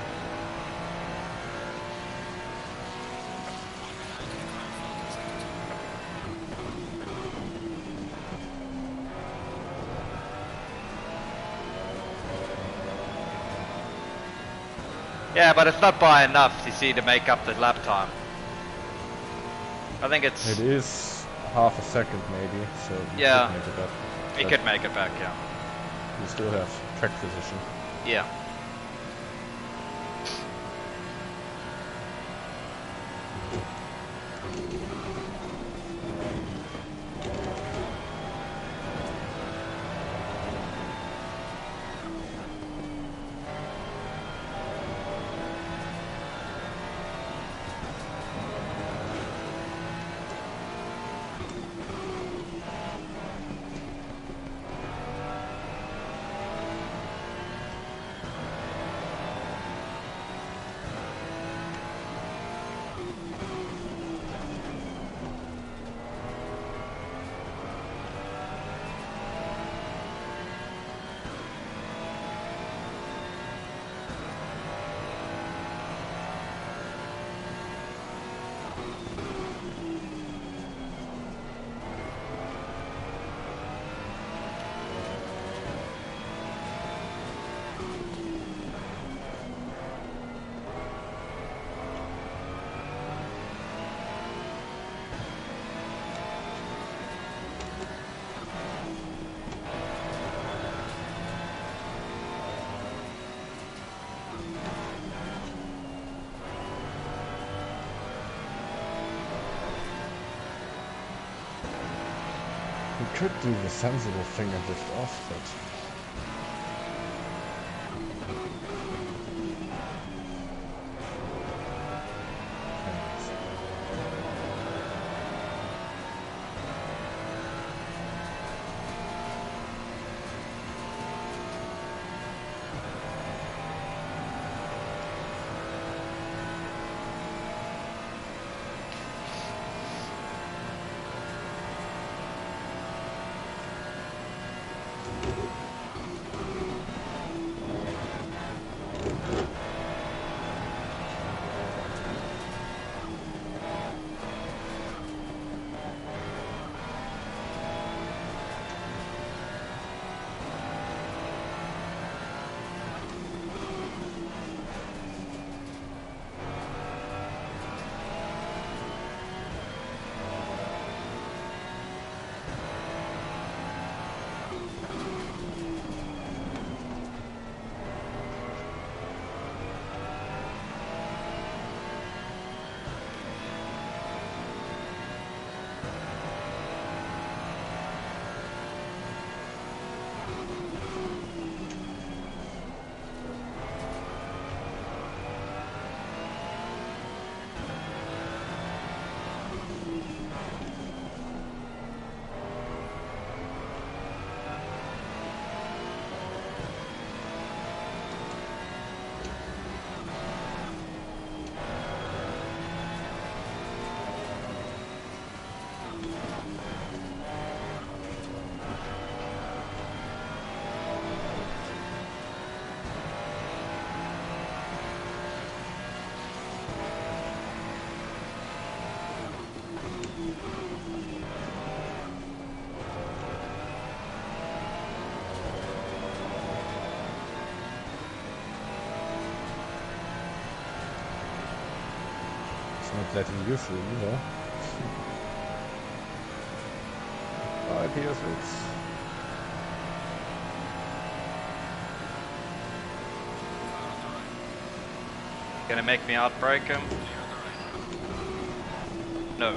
Yeah, but it's not by enough, you see, to make up the lap time. I think it's... It is half a second maybe, so you Yeah. could make it up. We But could make it back, yeah. you still have track position. Yeah. You could do the sensible thing and lift off, but... Not letting you through either. Bye, PS6. Gonna make me outbreak him? No.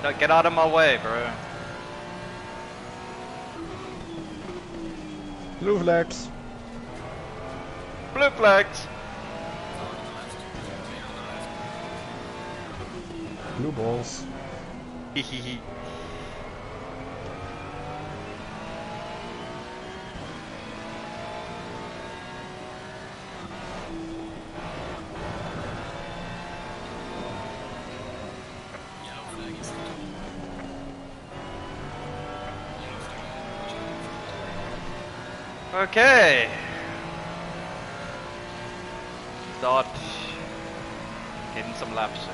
No, get out of my way, bro. Blue flags. Blue flags. Blue balls. Hehehe. Yellow flag is the top. Yellow flag. Okay. Start getting some laps in.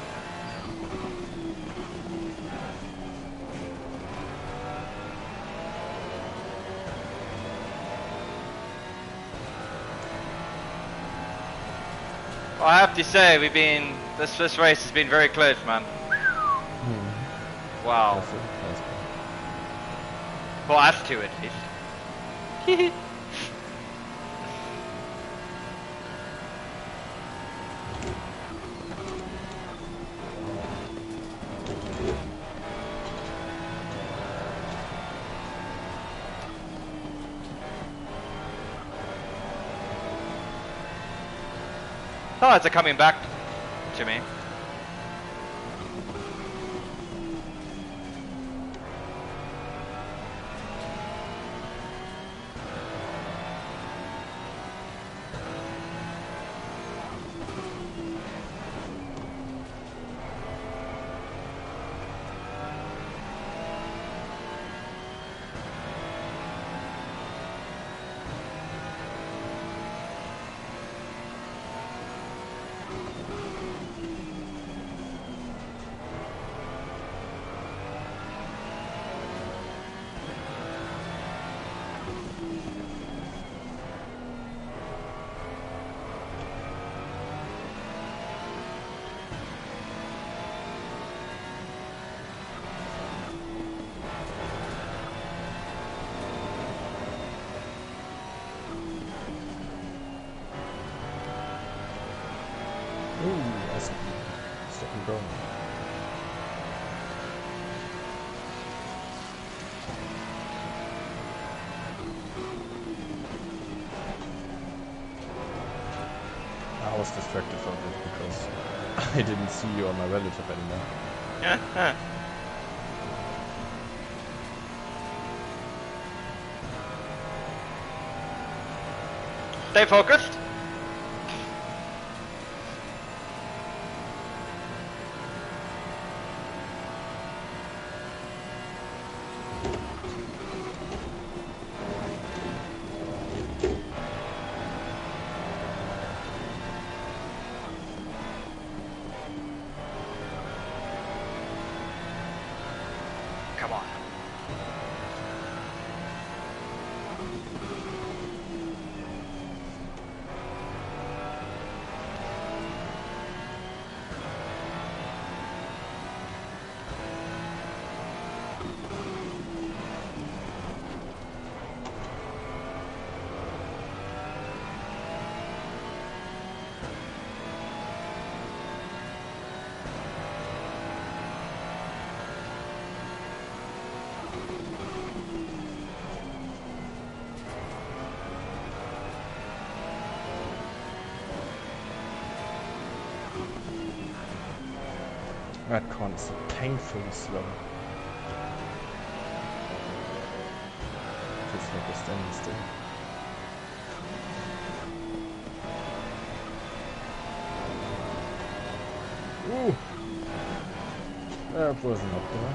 Well, I have to say, this race has been very close, man. Wow. That's it. That's good. For us two, at least. Oh, it's coming back to me. Ooh, that's second goal. I was distracted from it because I didn't see you or my relative anymore. Stay focused. Come on. That corner is so painfully slow. Feels like we're standing still. Ooh! That wasn't up there.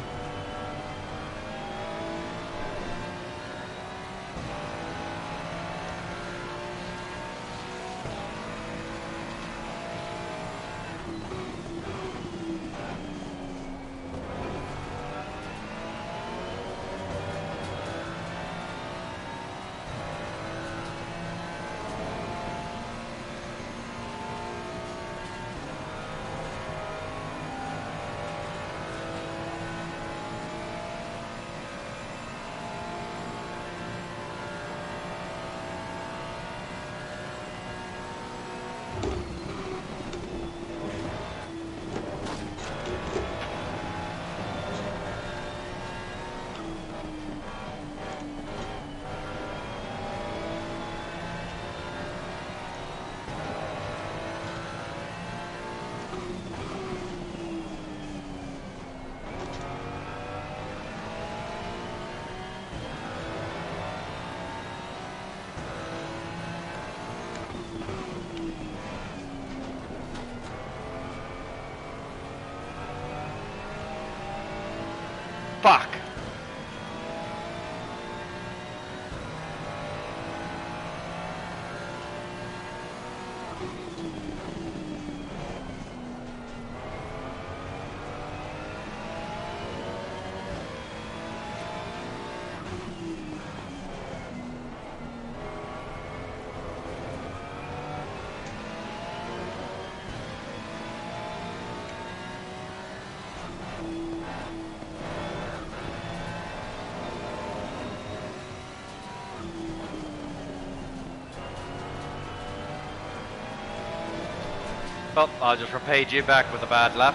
Fuck. Well, I just repaid you back with a bad lap.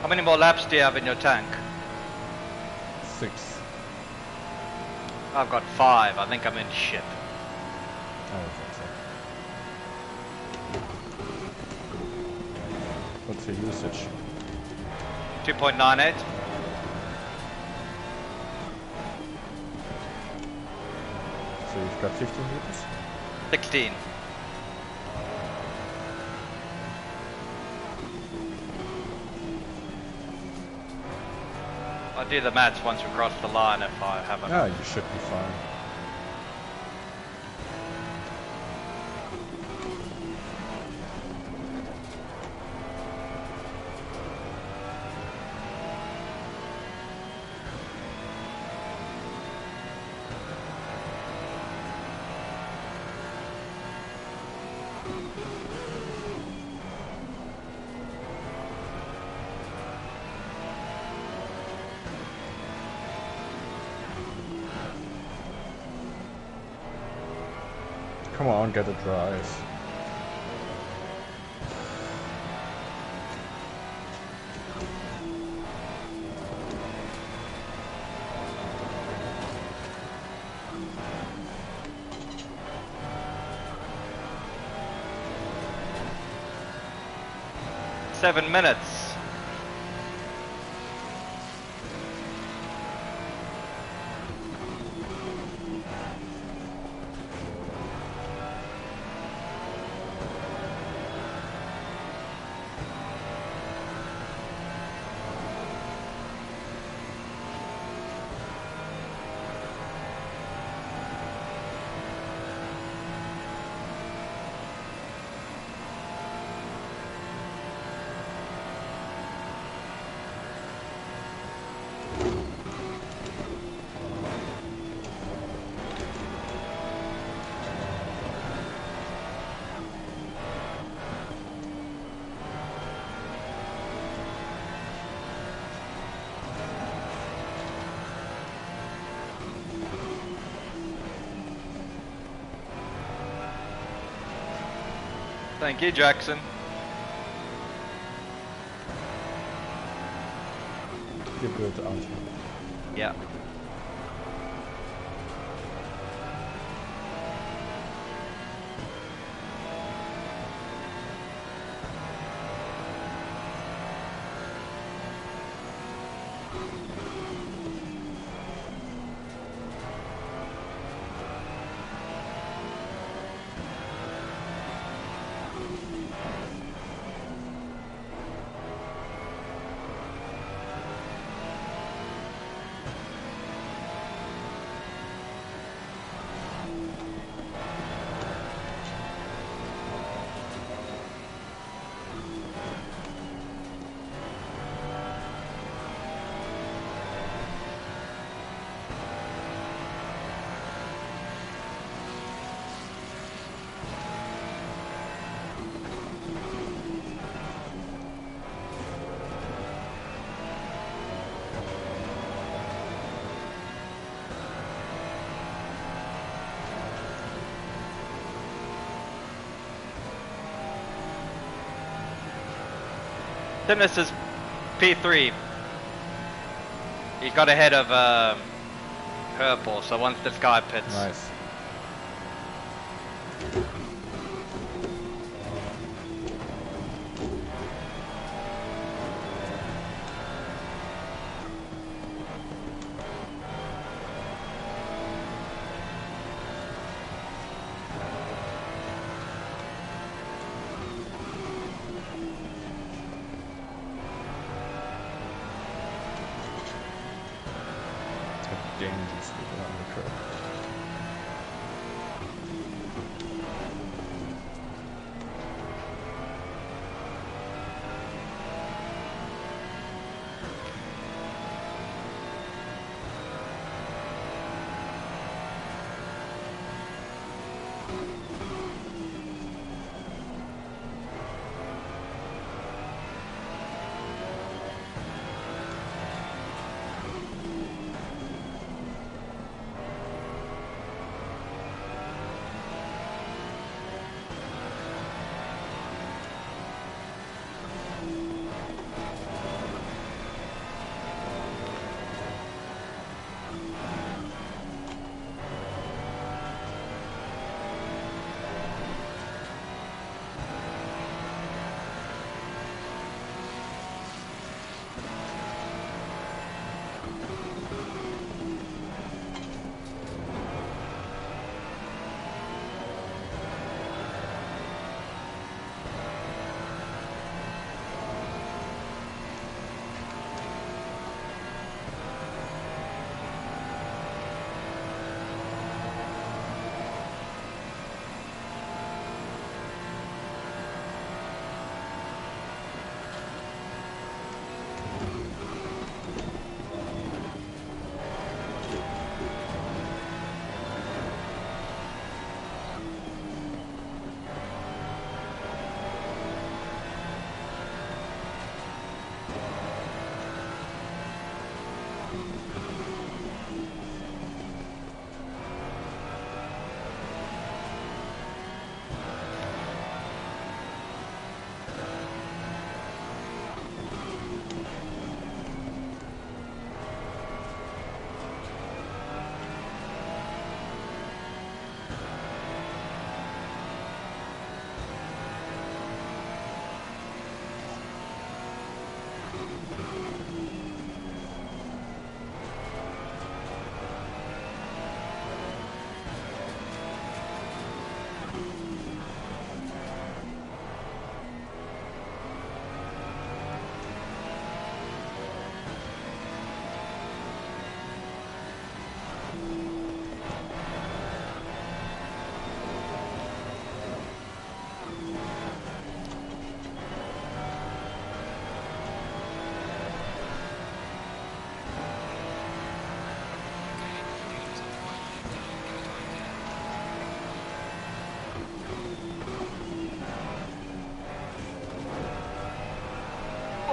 How many more laps do you have in your tank? 6. I've got 5. I think I'm in shit. I think so. What's your usage? 2.98. So you've got 15 liters? 16. I'll do the maths once we cross the line if I haven't. Yeah, you should be fine. Come on, get a drive. Seven minutes. Thank you, Jackson. You're good, aren't you? Yeah. Timness is P3. He got ahead of Purple, so once this guy pits. Nice. Dangerous people on the curb.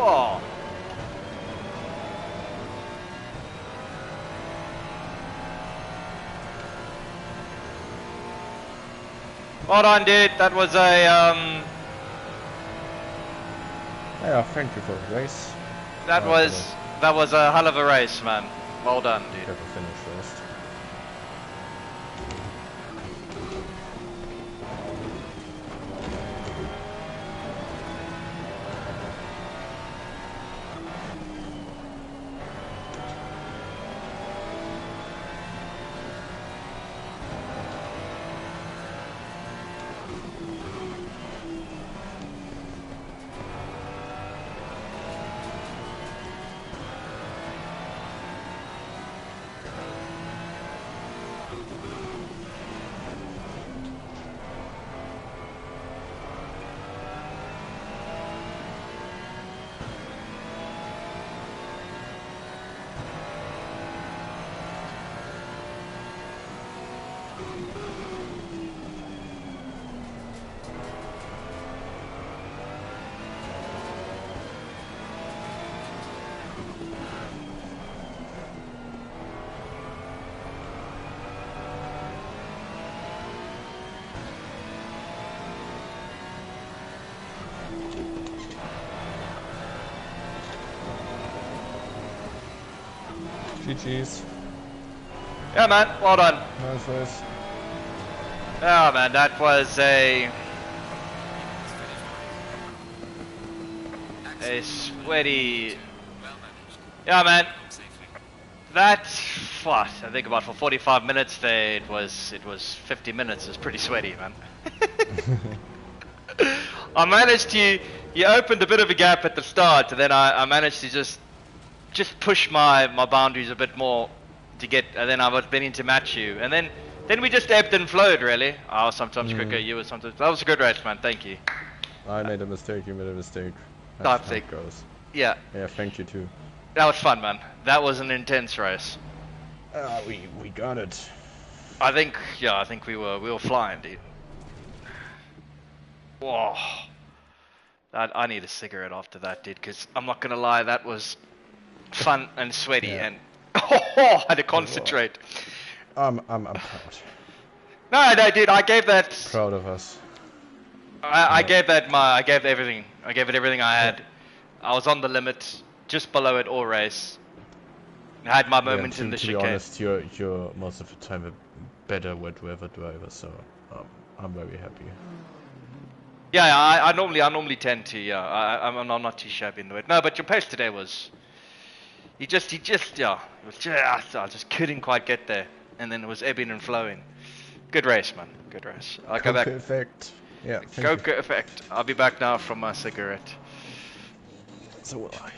Oh. Well done, dude. That was a Yeah, thank you for the race. that was a hell of a race, man. Well done, dude. Got to finish first. GG's. Yeah, man. Well done. Nice race. Yeah, man. That was a sweaty. Well managed. Yeah, man. Home safely. That what I think about for 45 minutes there. It was 50 minutes. It was pretty sweaty, man. I managed to. You opened a bit of a gap at the start, and then I managed to just push my boundaries a bit more to get, and then I was beginning to match you, and then we just ebbed and flowed really. I was sometimes quicker, you were sometimes. That was a good race, man. Thank you. I made a mistake, you made a mistake. I That's how think- it goes. Yeah, Yeah, thank you too. that was fun, man. That was an intense race. We got it. I think we were flying, dude. Whoa. I need a cigarette after that, dude, because I'm not gonna lie, that was fun and sweaty, Yeah. and I had to concentrate. I'm proud. No, dude, I gave that. Proud of us. I gave everything. I gave it everything I had. I was on the limit, just below it all race. I had my moments Yeah, in the to be chicane. honest, you're most of the time a better wet weather driver, so I'm very happy. Yeah, I normally tend to. Yeah, I'm not too shabby in the wet. No, but your pace today was. He just yeah. It was just, I just couldn't quite get there, and then it was ebbing and flowing. Good race, man. Good race. I'll go back. Coca effect. Yeah. Thank you. Coca effect. I'll be back now from my cigarette. So will I.